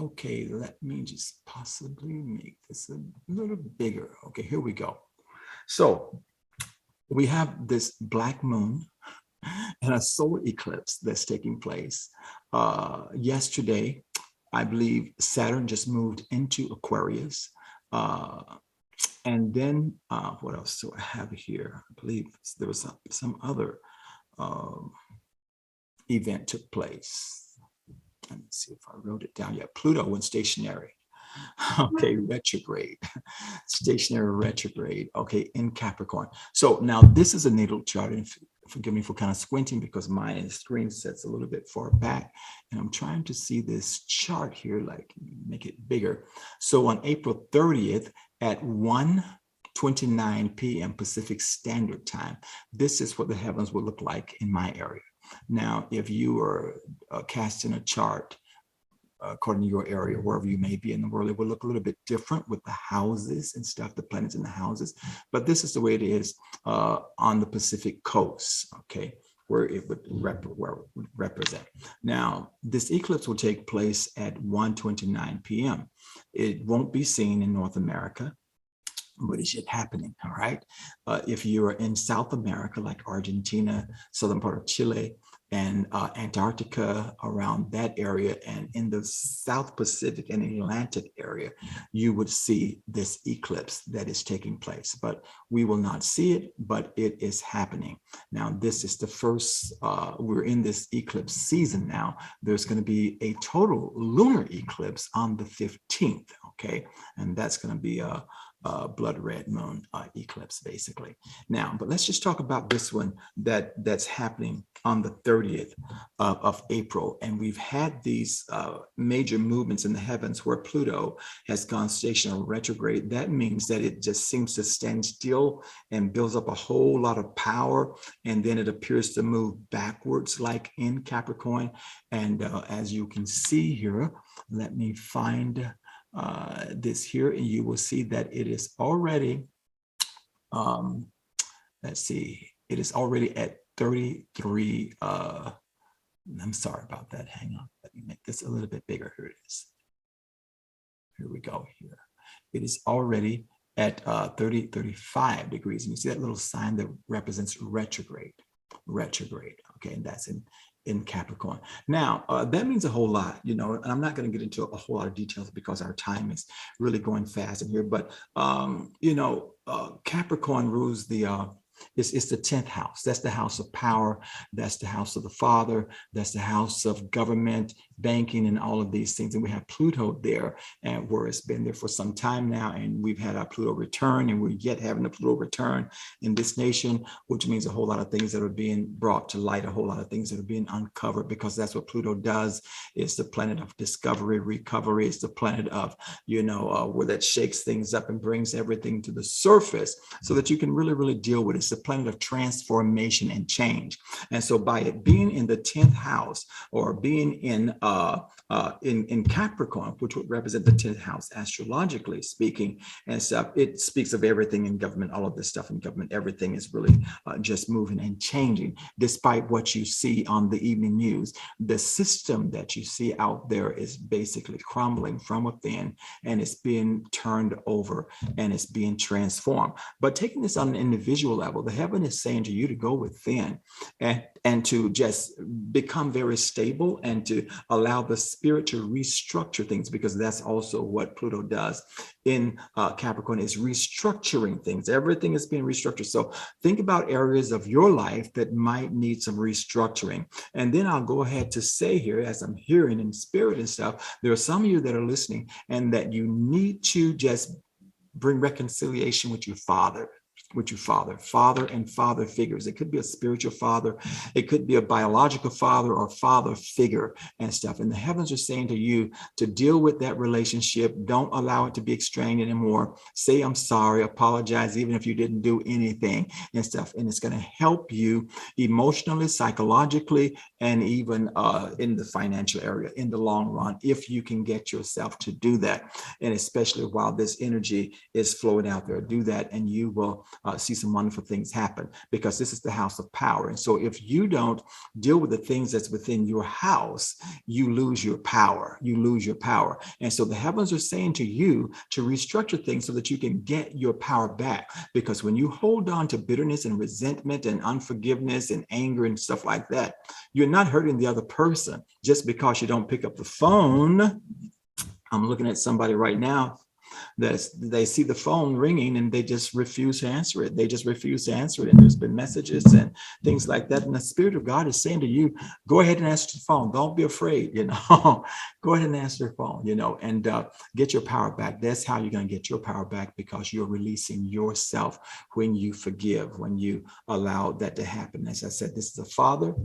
Okay, let me just possibly make this a little bigger. Okay, here we go. So we have this black moon and a solar eclipse that's taking place. Yesterday, I believe Saturn just moved into Aquarius. And then what else do I have here? I believe there was some other event took place. Let me see if I wrote it down. Yeah, Pluto went stationary. Okay, retrograde, stationary retrograde, okay, in Capricorn. So now this is a natal chart, and forgive me for kind of squinting because my screen sets a little bit far back, and I'm trying to see this chart here, like make it bigger. So on April 30th at 1:29 p.m. Pacific Standard Time, this is what the heavens will look like in my area. Now, if you are casting a chart according to your area, wherever you may be in the world, it will look a little bit different with the houses and stuff, the planets in the houses. But this is the way it is on the Pacific coast, okay, where it would represent. Now, this eclipse will take place at 1:29 p.m. It won't be seen in North America, but it's yet happening, all right? If you are in South America, like Argentina, southern part of Chile, and Antarctica, around that area, and in the South Pacific and Atlantic area, you would see this eclipse that is taking place. But we will not see it, but it is happening. Now, this is the first, we're in this eclipse season now. There's going to be a total lunar eclipse on the 15th, okay? And that's going to be a blood red moon eclipse, basically. Now, but let's just talk about this one that's happening on the 30th of April. And we've had these major movements in the heavens where Pluto has gone stationary retrograde. That means that it just seems to stand still and builds up a whole lot of power. And then it appears to move backwards, like in Capricorn. And as you can see here, let me find this here, and you will see that it is already, let's see, it is already at 33. I'm sorry about that. Hang on. Let me make this a little bit bigger. Here it is. Here we go here. It is already at 35 degrees. And you see that little sign that represents retrograde. Okay, and that's in Capricorn. Now, that means a whole lot, and I'm not going to get into a whole lot of details because our time is really going fast in here. But, Capricorn rules it's the 10th house. That's the house of power. That's the house of the father. That's the house of government, banking, and all of these things. And we have Pluto there, and where it's been there for some time now. And we've had our Pluto return, and we're yet having a Pluto return in this nation, which means a whole lot of things that are being brought to light, a whole lot of things that are being uncovered, because that's what Pluto does. It's the planet of discovery, recovery. It's the planet of, where that shakes things up and brings everything to the surface so that you can really, really deal with it. It's the planet of transformation and change. And so by it being in the 10th house, or being in Capricorn, which would represent the 10th house astrologically speaking and stuff, it speaks of everything in government, all of this stuff in government. Everything is really just moving and changing, despite what you see on the evening news. The system that you see out there is basically crumbling from within, and it's being turned over, and it's being transformed. But taking this on an individual level, the heaven is saying to you to go within and to just become very stable, and to allow the spirit to restructure things, because that's also what Pluto does in Capricorn, is restructuring things. Everything is being restructured. So think about areas of your life that might need some restructuring. And then I'll go ahead to say here, as I'm hearing in spirit and stuff, there are some of you that are listening, and that you need to just bring reconciliation with your father. Father and father figures. It could be a spiritual father, it could be a biological father or father figure and stuff. And the heavens are saying to you to deal with that relationship. Don't allow it to be extrained anymore. Say, I'm sorry, apologize, even if you didn't do anything and stuff. And it's going to help you emotionally, psychologically, and even in the financial area in the long run, if you can get yourself to do that. And especially while this energy is flowing out there, do that, and you will see some wonderful things happen, because this is the house of power. And so if you don't deal with the things that's within your house, you lose your power. And so the heavens are saying to you to restructure things so that you can get your power back. Because when you hold on to bitterness and resentment and unforgiveness and anger and stuff like that, you're not hurting the other person just because you don't pick up the phone. I'm looking at somebody right now that they see the phone ringing and they just refuse to answer it. And there's been messages and things like that. And the Spirit of God is saying to you, go ahead and answer the phone. Don't be afraid, go ahead and answer the phone, and get your power back. That's how you're going to get your power back, because you're releasing yourself when you forgive, when you allow that to happen. As I said, this is a father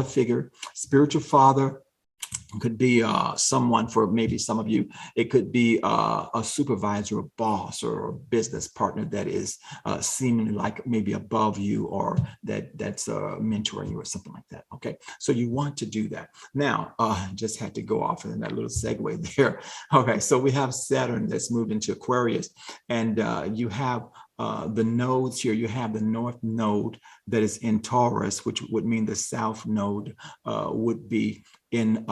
figure, spiritual father. It could be someone, for maybe some of you, it could be a supervisor, a boss, or a business partner that is seemingly like maybe above you, or that's mentoring you or something like that. Okay, so you want to do that. Now, just had to go off in that little segue there. Okay, so we have Saturn that's moved into Aquarius, and you have the nodes here. You have the north node that is in Taurus, which would mean the south node would be in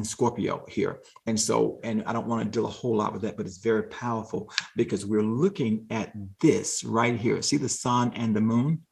Scorpio here. And so, and I don't want to deal a whole lot with that, but it's very powerful, because we're looking at this right here. See the sun and the moon?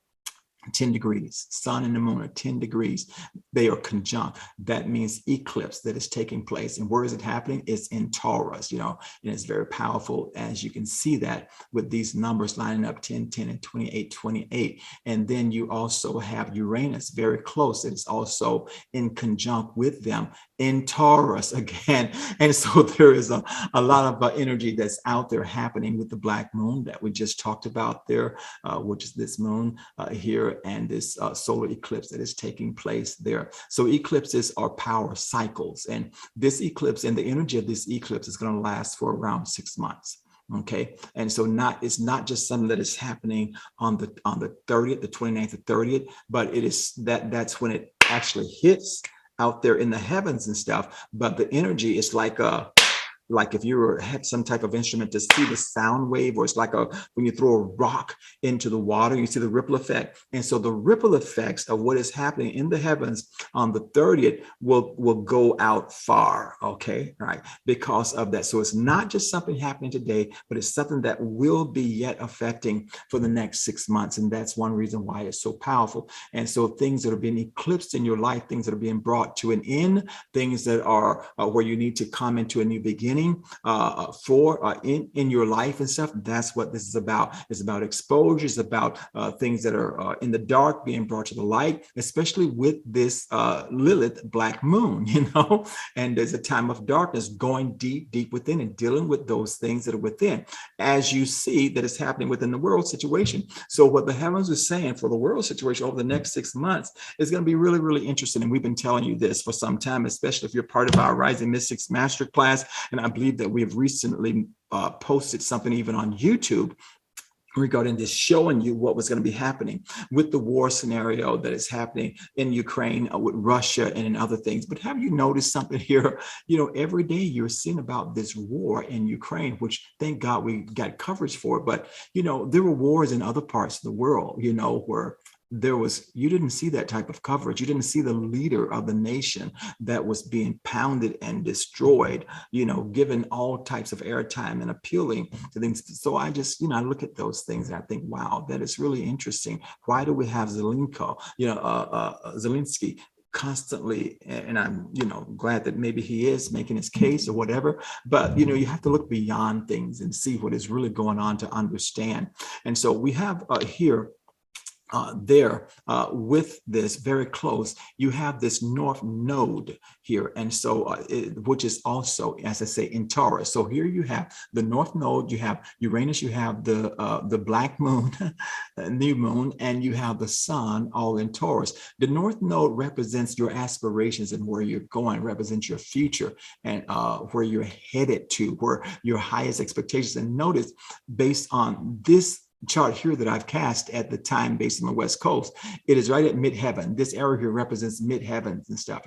10 degrees. Sun and the moon are 10 degrees. They are conjunct. That means eclipse that is taking place. And where is it happening? It's in Taurus, and it's very powerful, as you can see that with these numbers lining up 10, 10, and 28, 28. And then you also have Uranus very close. It's also in conjunct with them in Taurus again. And so there is a lot of energy that's out there happening with the black moon that we just talked about there, which is this moon here, and this solar eclipse that is taking place there. So eclipses are power cycles, and this eclipse and the energy of this eclipse is going to last for around 6 months. Okay, and so it's not just something that is happening on the 30th, the 29th, the 30th, but it is that's when it actually hits out there in the heavens and stuff. But the energy is like a like if you had some type of instrument to see the sound wave, or it's like when you throw a rock into the water, you see the ripple effect. And so the ripple effects of what is happening in the heavens on the 30th will go out far, okay, right, because of that. So it's not just something happening today, but it's something that will be yet affecting for the next 6 months. And that's one reason why it's so powerful. And so things that are being eclipsed in your life, things that are being brought to an end, things that are where you need to come into a new beginning in your life and stuff, that's what this is about. It's about exposure. It's about things that are in the dark being brought to the light, especially with this Lilith black moon, and there's a time of darkness going deep within and dealing with those things that are within, as you see that is happening within the world situation. So what the heavens are saying for the world situation over the next 6 months is going to be really, really interesting. And we've been telling you this for some time, especially if you're part of our Rising Mystics Masterclass. And I believe that we have recently posted something even on YouTube regarding this, showing you what was going to be happening with the war scenario that is happening in Ukraine with Russia and in other things. But have you noticed something here? Every day you're seeing about this war in Ukraine, which thank God we got coverage for. But, there were wars in other parts of the world, where you didn't see that type of coverage. You didn't see the leader of the nation that was being pounded and destroyed, given all types of airtime and appealing to things. So I just, I look at those things and I think, wow, that is really interesting. Why do we have Zelensky constantly, and I'm glad that maybe he is making his case or whatever, but you have to look beyond things and see what is really going on to understand. And so we have here with this very close, you have this north node here, and so which is also, as I say, in Taurus. So here you have the north node, you have Uranus, you have the black moon, new moon, and you have the sun, all in Taurus. The north node represents your aspirations and where you're going, represents your future and where you're headed to, where your highest expectations. And notice, based on this chart here that I've cast at the time based on the West Coast, it is right at midheaven. This area here represents midheavens and stuff,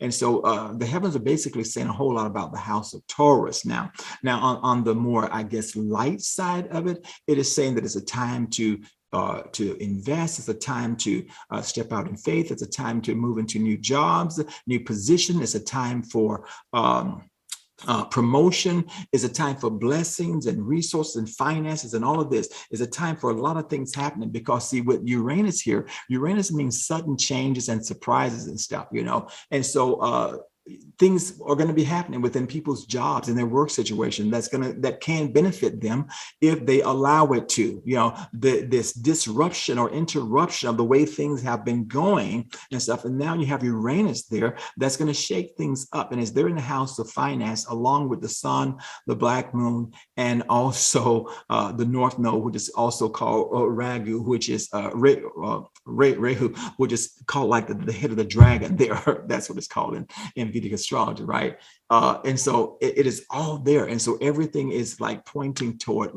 and so the heavens are basically saying a whole lot about the house of Taurus. Now on the more, I guess, light side of it, it is saying that it's a time to invest. It's a time to step out in faith. It's a time to move into new jobs, new position. It's a time for promotion. Is a time for blessings and resources and finances, and all of this is a time for a lot of things happening, because see, with Uranus here, Uranus means sudden changes and surprises and stuff, and so things are going to be happening within people's jobs and their work situation that can benefit them if they allow it to. This disruption or interruption of the way things have been going and stuff, and now you have Uranus there that's going to shake things up, and as they're in the house of finance, along with the sun, the black moon, and also the north node, which is also called Rahu, which is Rahu, which is called like the head of the dragon there. That's what it's called in Vedic astrology, right? And so it is all there. And so everything is like pointing toward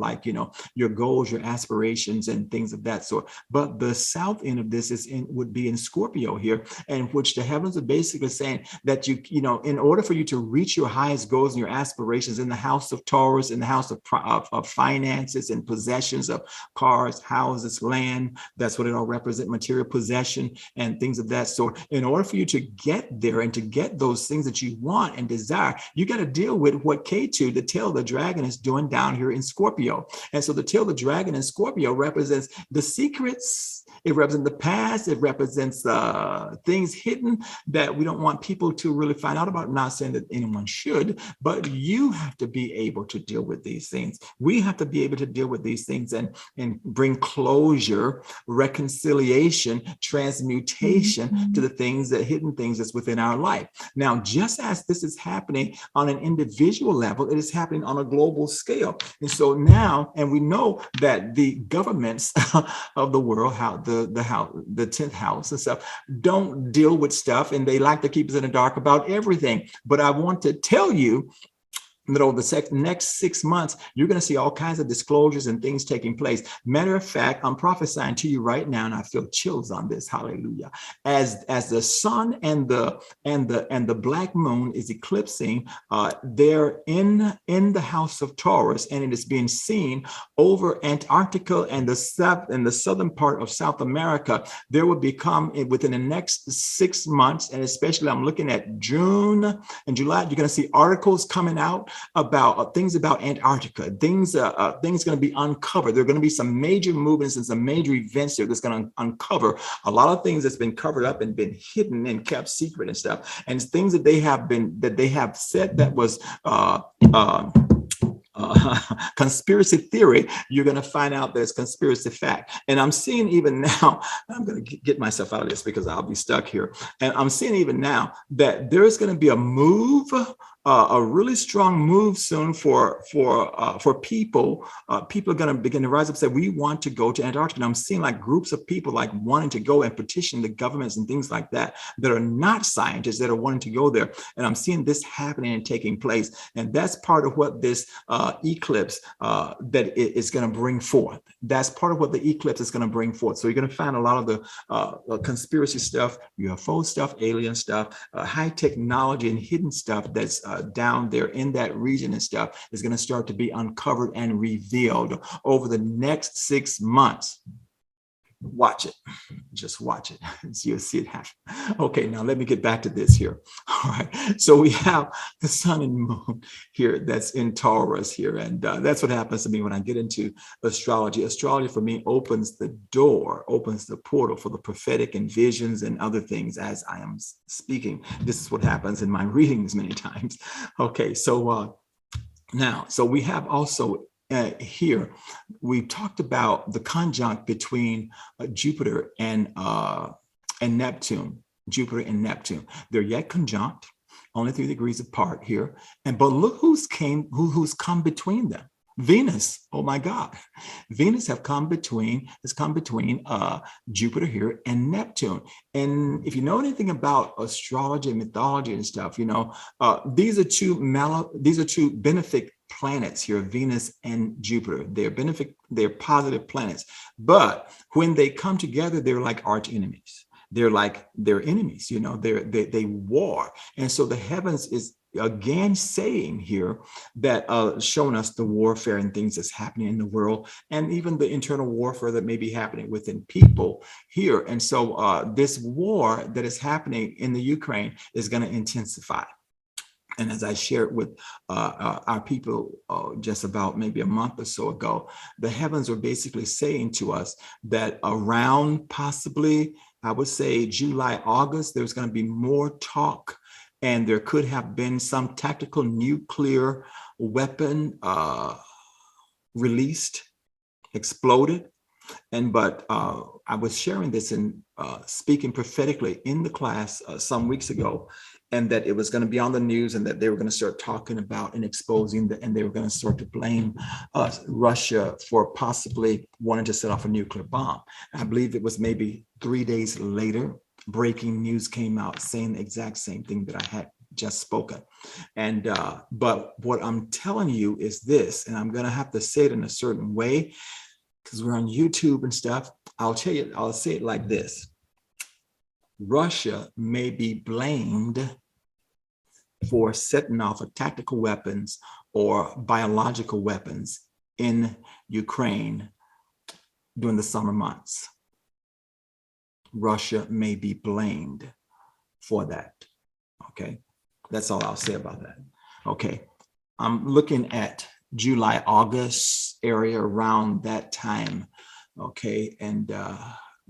your goals, your aspirations, and things of that sort. But the south end of this would be in Scorpio here, and which the heavens are basically saying that in order for you to reach your highest goals and your aspirations in the house of Taurus, in the house of finances and possessions of cars, houses, land, that's what it all represents, material possession and things of that sort. In order for you to get there and to get those things that you want and desire, you got to deal with what Ketu, the tail of the dragon, is doing down here in Scorpio. And so the tail of the dragon in Scorpio represents the secrets. It represents the past. It represents things hidden that we don't want people to really find out about. I'm not saying that anyone should, but you have to be able to deal with these things. We have to be able to deal with these things and bring closure, reconciliation, transmutation to the things, the hidden things that's within our life. Now, just as this is happening on an individual level, it is happening on a global scale. And so now, and we know that the governments of the world, how the 10th house and stuff, don't deal with stuff, and they like to keep us in the dark about everything. But I want to tell you that over the next 6 months, you're going to see all kinds of disclosures and things taking place. Matter of fact, I'm prophesying to you right now, and I feel chills on this. Hallelujah! As the sun and the black moon is eclipsing, they're in the house of Taurus, and it is being seen over Antarctica and the southern part of South America. There will become within the next 6 months, and especially I'm looking at June and July. You're going to see articles coming out about things about Antarctica, things going to be uncovered. There are going to be some major movements and some major events there that's going to uncover a lot of things that's been covered up and been hidden and kept secret and stuff, and things that they have said that was conspiracy theory. You're going to find out there's conspiracy fact. And I'm seeing even now, I'm going to get myself out of this because I'll be stuck here. And I'm seeing even now that there's going to be a move, a really strong move soon for people. People are going to begin to rise up and say, we want to go to Antarctica. And I'm seeing like groups of people like wanting to go and petition the governments and things like that are not scientists that are wanting to go there. And I'm seeing this happening and taking place. And that's part of what this eclipse that is going to bring forth. That's part of what the eclipse is going to bring forth. So you're going to find a lot of the conspiracy stuff, UFO stuff, alien stuff, high technology and hidden stuff that's down there in that region and stuff is going to start to be uncovered and revealed over the next 6 months. Watch it. Just watch it. You'll see it happen. Okay, now let me get back to this here. All right. So we have the sun and moon here that's in Taurus here. And that's what happens to me when I get into astrology. Astrology for me opens the door, opens the portal for the prophetic and visions and other things as I am speaking. This is what happens in my readings many times. Okay, so so we have also here, we've talked about the conjunct between Jupiter and Neptune. Jupiter and Neptune. They're yet conjunct, only 3 degrees apart here. But look who's come between them. Venus. Oh my God. Venus has come between Jupiter here and Neptune. And if you know anything about astrology and mythology and stuff, you know, these are two benefic planets here, Venus and Jupiter. They're positive planets. But when they come together, they're like arch enemies. They're enemies, you know, they war. And so the heavens is again saying here that showing us the warfare and things that's happening in the world, and even the internal warfare that may be happening within people here. And so this war that is happening in the Ukraine is going to intensify. And as I shared with our people just about maybe a month or so ago, the heavens are basically saying to us that around possibly, I would say July, August, there's going to be more talk, and there could have been some tactical nuclear weapon released, exploded. But I was sharing this and speaking prophetically in the class some weeks ago, and that it was going to be on the news, and that they were going to start talking about and exposing and they were going to start to blame Russia for possibly wanting to set off a nuclear bomb. I believe it was maybe 3 days later, breaking news came out saying the exact same thing that I had just spoken. And but what I'm telling you is this, and I'm going to have to say it in a certain way because we're on YouTube and stuff. I'll say it like this. Russia may be blamed for setting off tactical weapons or biological weapons in Ukraine during the summer months. Russia may be blamed for that. Okay, that's all I'll say about that. Okay, I'm looking at July, August area around that time. Okay, and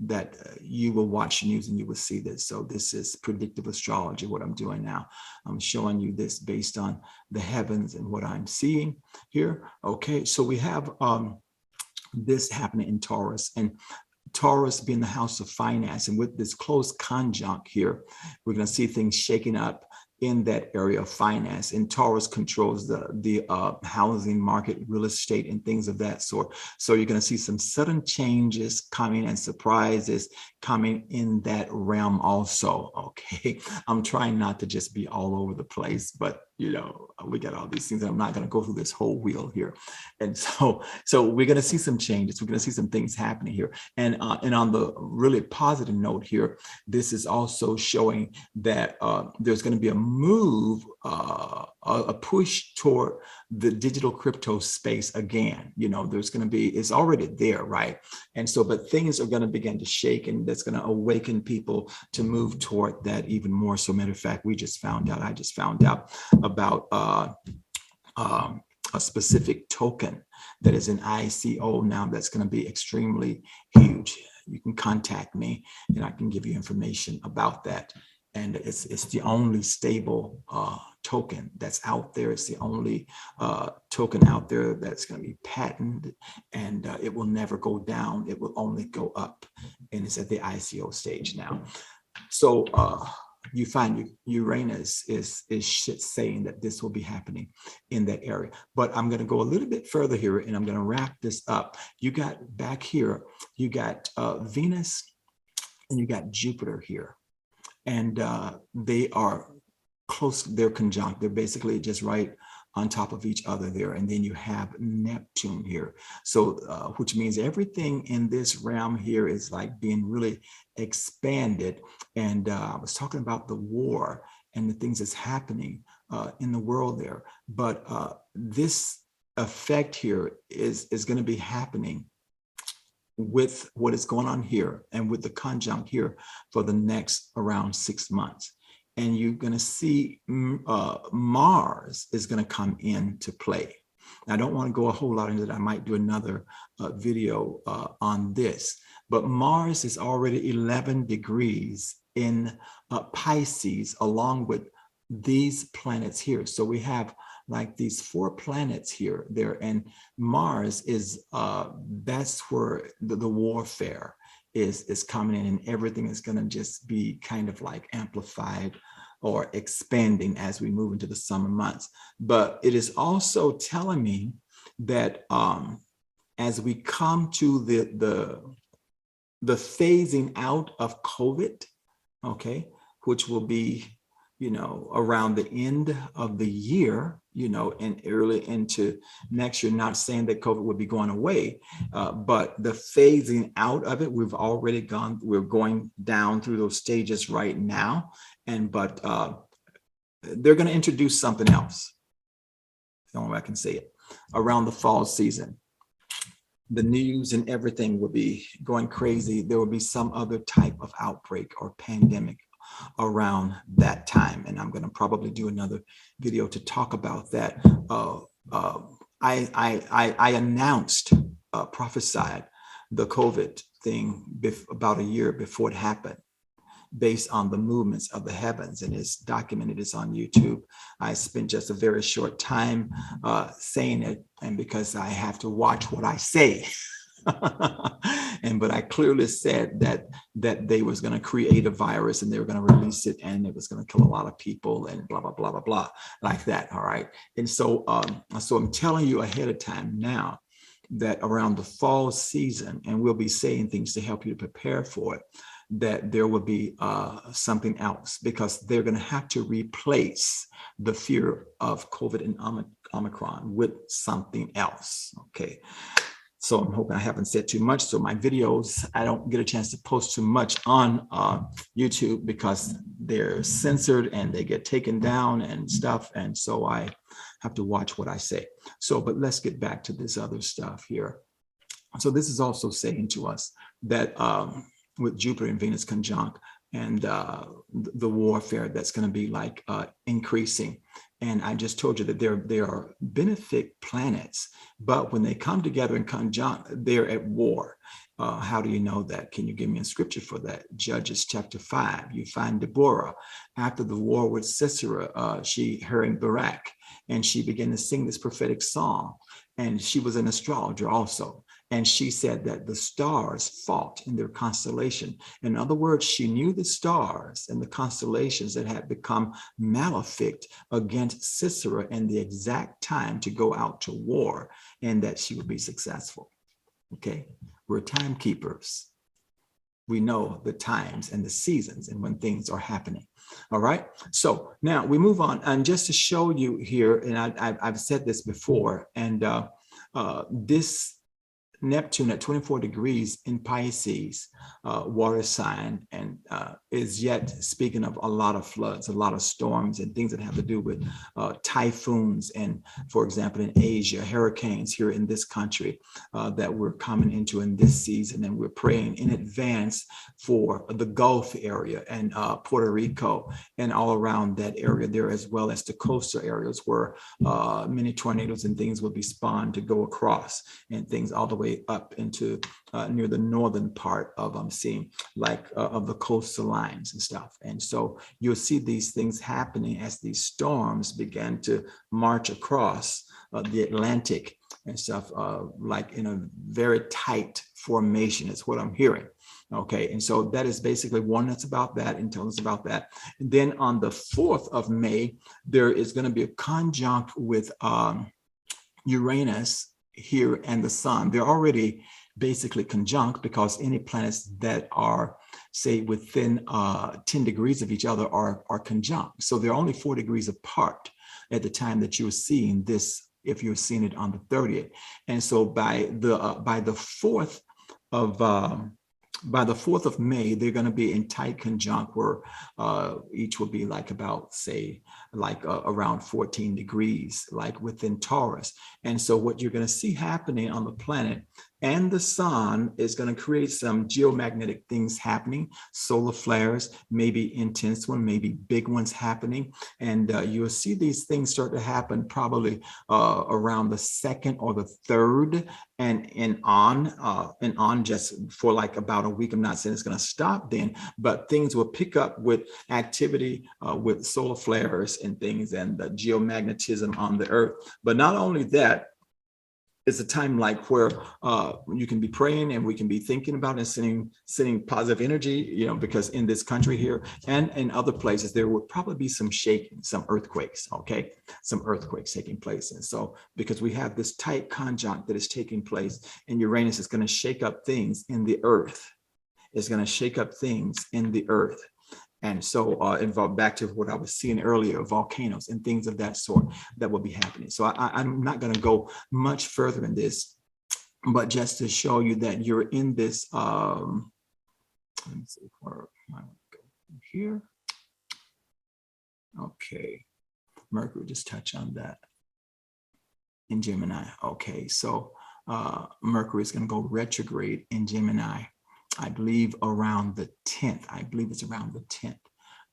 that you will watch news and you will see this. So this is predictive astrology, what I'm doing now. I'm showing you this based on the heavens and what I'm seeing here. Okay, so we have this happening in Taurus, and Taurus being the house of finance, and with this close conjunct here, we're going to see things shaking up in that area of finance. And Taurus controls the housing market, real estate, and things of that sort. So you're going to see some sudden changes coming and surprises coming in that realm also. Okay, I'm trying not to just be all over the place, but you know, we got all these things, and I'm not going to go through this whole wheel here. And so we're going to see some changes. We're going to see some things happening here. And on the really positive note here, this is also showing that there's going to be a move, a push toward the digital crypto space again. You know, there's going to be, it's already there, right? And so, but things are going to begin to shake, and that's going to awaken people to move toward that even more. So, matter of fact, I just found out about a specific token that is an ICO now that's going to be extremely huge. You can contact me and I can give you information about that. And it's the only stable token that's out there. It's the only token out there that's going to be patented, and it will never go down. It will only go up, and it's at the ICO stage now. So you find Uranus is saying that this will be happening in that area. But I'm going to go a little bit further here, and I'm going to wrap this up. You got back here, you got Venus and you got Jupiter here. And they are close, they're conjunct. They're basically just right on top of each other there. And then you have Neptune here. So, which means everything in this realm here is like being really expanded. And I was talking about the war and the things that's happening in the world there. But this effect here is going to be happening with what is going on here and with the conjunct here for the next around 6 months. And you're going to see Mars is going to come into play. I don't want to go a whole lot into that. I might do another video on this, but Mars is already 11 degrees in Pisces along with these planets here. So we have like these 4 planets here, there, and Mars is, that's where the warfare is coming in, and everything is gonna just be kind of like amplified or expanding as we move into the summer months. But it is also telling me that as we come to the phasing out of COVID, okay, which will be, you know, around the end of the year, you know, and early into next year, not saying that COVID would be going away, but the phasing out of it, we're going down through those stages right now. But they're going to introduce something else. The only way I can say it, around the fall season. The news and everything will be going crazy. There will be some other type of outbreak or pandemic around that time, and I'm going to probably do another video to talk about that. I announced, prophesied the COVID thing about a year before it happened, based on the movements of the heavens, and it's documented. It's on YouTube. I spent just a very short time saying it, and because I have to watch what I say. But I clearly said that they was going to create a virus and they were going to release it, and it was going to kill a lot of people and blah blah blah blah blah, like that. All right. And so I'm telling you ahead of time now that around the fall season, and we'll be saying things to help you to prepare for it, that there will be something else, because they're going to have to replace the fear of COVID and Omicron with something else. Okay. So I'm hoping I haven't said too much. So my videos, I don't get a chance to post too much on YouTube because they're censored and they get taken down and stuff. And so I have to watch what I say. So, but let's get back to this other stuff here. So this is also saying to us that with Jupiter and Venus conjunct, and the warfare that's going to be like increasing. And I just told you that there are benefic planets, but when they come together in conjunct, they're at war. How do you know that? Can you give me a scripture for that? Judges chapter 5. You find Deborah after the war with Sisera, she heard Barak, and she began to sing this prophetic song. And she was an astrologer also. And she said that the stars fought in their constellation. In other words, she knew the stars and the constellations that had become malefic against Sisera and the exact time to go out to war, and that she would be successful. Okay, we're timekeepers. We know the times and the seasons and when things are happening. All right. So now we move on. And just to show you here, and I've said this before, and this Neptune at 24 degrees in Pisces, water sign, and is yet speaking of a lot of floods, a lot of storms, and things that have to do with typhoons, and, for example, in Asia, hurricanes here in this country that we're coming into in this season. And we're praying in advance for the Gulf area and Puerto Rico and all around that area there, as well as the coastal areas where many tornadoes and things will be spawned to go across, and things all the way up into near the northern part of seeing like of the coastal lines and stuff. And so you'll see these things happening as these storms begin to march across the Atlantic and stuff, like in a very tight formation is what I'm hearing. Okay, and so that is basically one that's about that and tells us about that. And then on the 4th of May, there is going to be a conjunct with Uranus here and the sun. They're already basically conjunct because any planets that are, say, within 10 degrees of each other are conjunct. So they're only 4 degrees apart at the time that you're seeing this, if you're seeing it on the 30th. And so by the 4th of May, they're going to be in tight conjunct where each will be like about, say, like around 14 degrees, like within Taurus. And so what you're going to see happening on the planet and the sun is going to create some geomagnetic things happening, solar flares, maybe intense one, maybe big ones happening. And you will see these things start to happen probably around the 2nd or the 3rd and on just for like about a week. I'm not saying it's going to stop then, but things will pick up with activity with solar flares and things and the geomagnetism on the earth. But not only that, it's a time like where you can be praying and we can be thinking about and sending positive energy, you know, because in this country here and in other places, there would probably be some shaking, some earthquakes, okay? Some earthquakes taking place. And so because we have this tight conjunct that is taking place, and Uranus is going to shake up things in the earth. It's going to shake up things in the earth. And so involved back to what I was seeing earlier, volcanoes and things of that sort that will be happening. So I'm not going to go much further in this, but just to show you that you're in this, let me see where I want to go here. Okay, Mercury, just touch on that in Gemini. Okay, so Mercury is going to go retrograde in Gemini. I believe around the 10th. I believe it's around the 10th.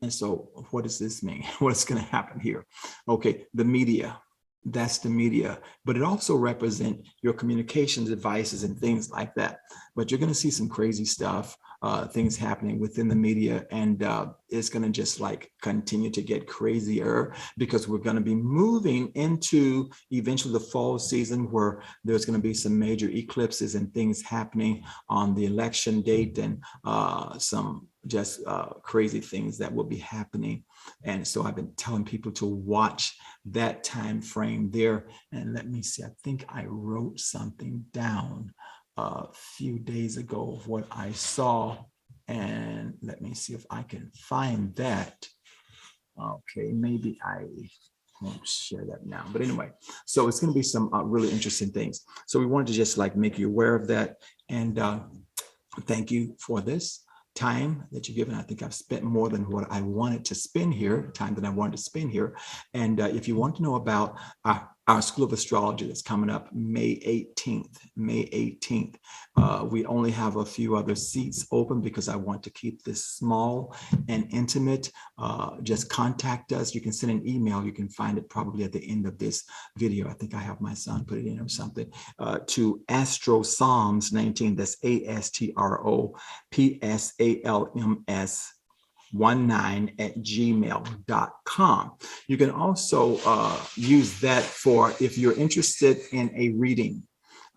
And so what does this mean? What's going to happen here? Okay, the media, that's the media, but it also represents your communication devices and things like that. But you're going to see some crazy stuff, things happening within the media, and it's going to just like continue to get crazier because we're going to be moving into eventually the fall season where there's going to be some major eclipses and things happening on the election date, and some just crazy things that will be happening. And so I've been telling people to watch that time frame there. And let me see, I think I wrote something down a few days ago of what I saw. And let me see if I can find that. Okay, maybe I won't share that now. But anyway, so it's going to be some really interesting things. So we wanted to just like make you aware of that. And thank you for this time that you've given. I think I've spent more than what I wanted to spend here, time that I wanted to spend here. And if you want to know about our School of Astrology that's coming up May 18th, we only have a few other seats open because I want to keep this small and intimate. Just contact us. You can send an email. You can find it probably at the end of this video. I think I have my son put it in or something, to Astro-Psalms 19. That's ASTROPSALMS19@gmail.com. You can also use that for if you're interested in a reading.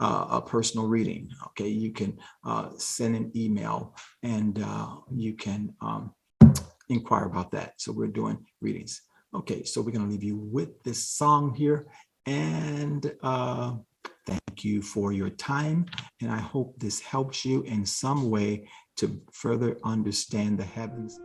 a personal reading, okay, you can send an email and you can inquire about that. So we're doing readings. Okay, so we're going to leave you with this song here. And thank you for your time. And I hope this helps you in some way to further understand the heavens.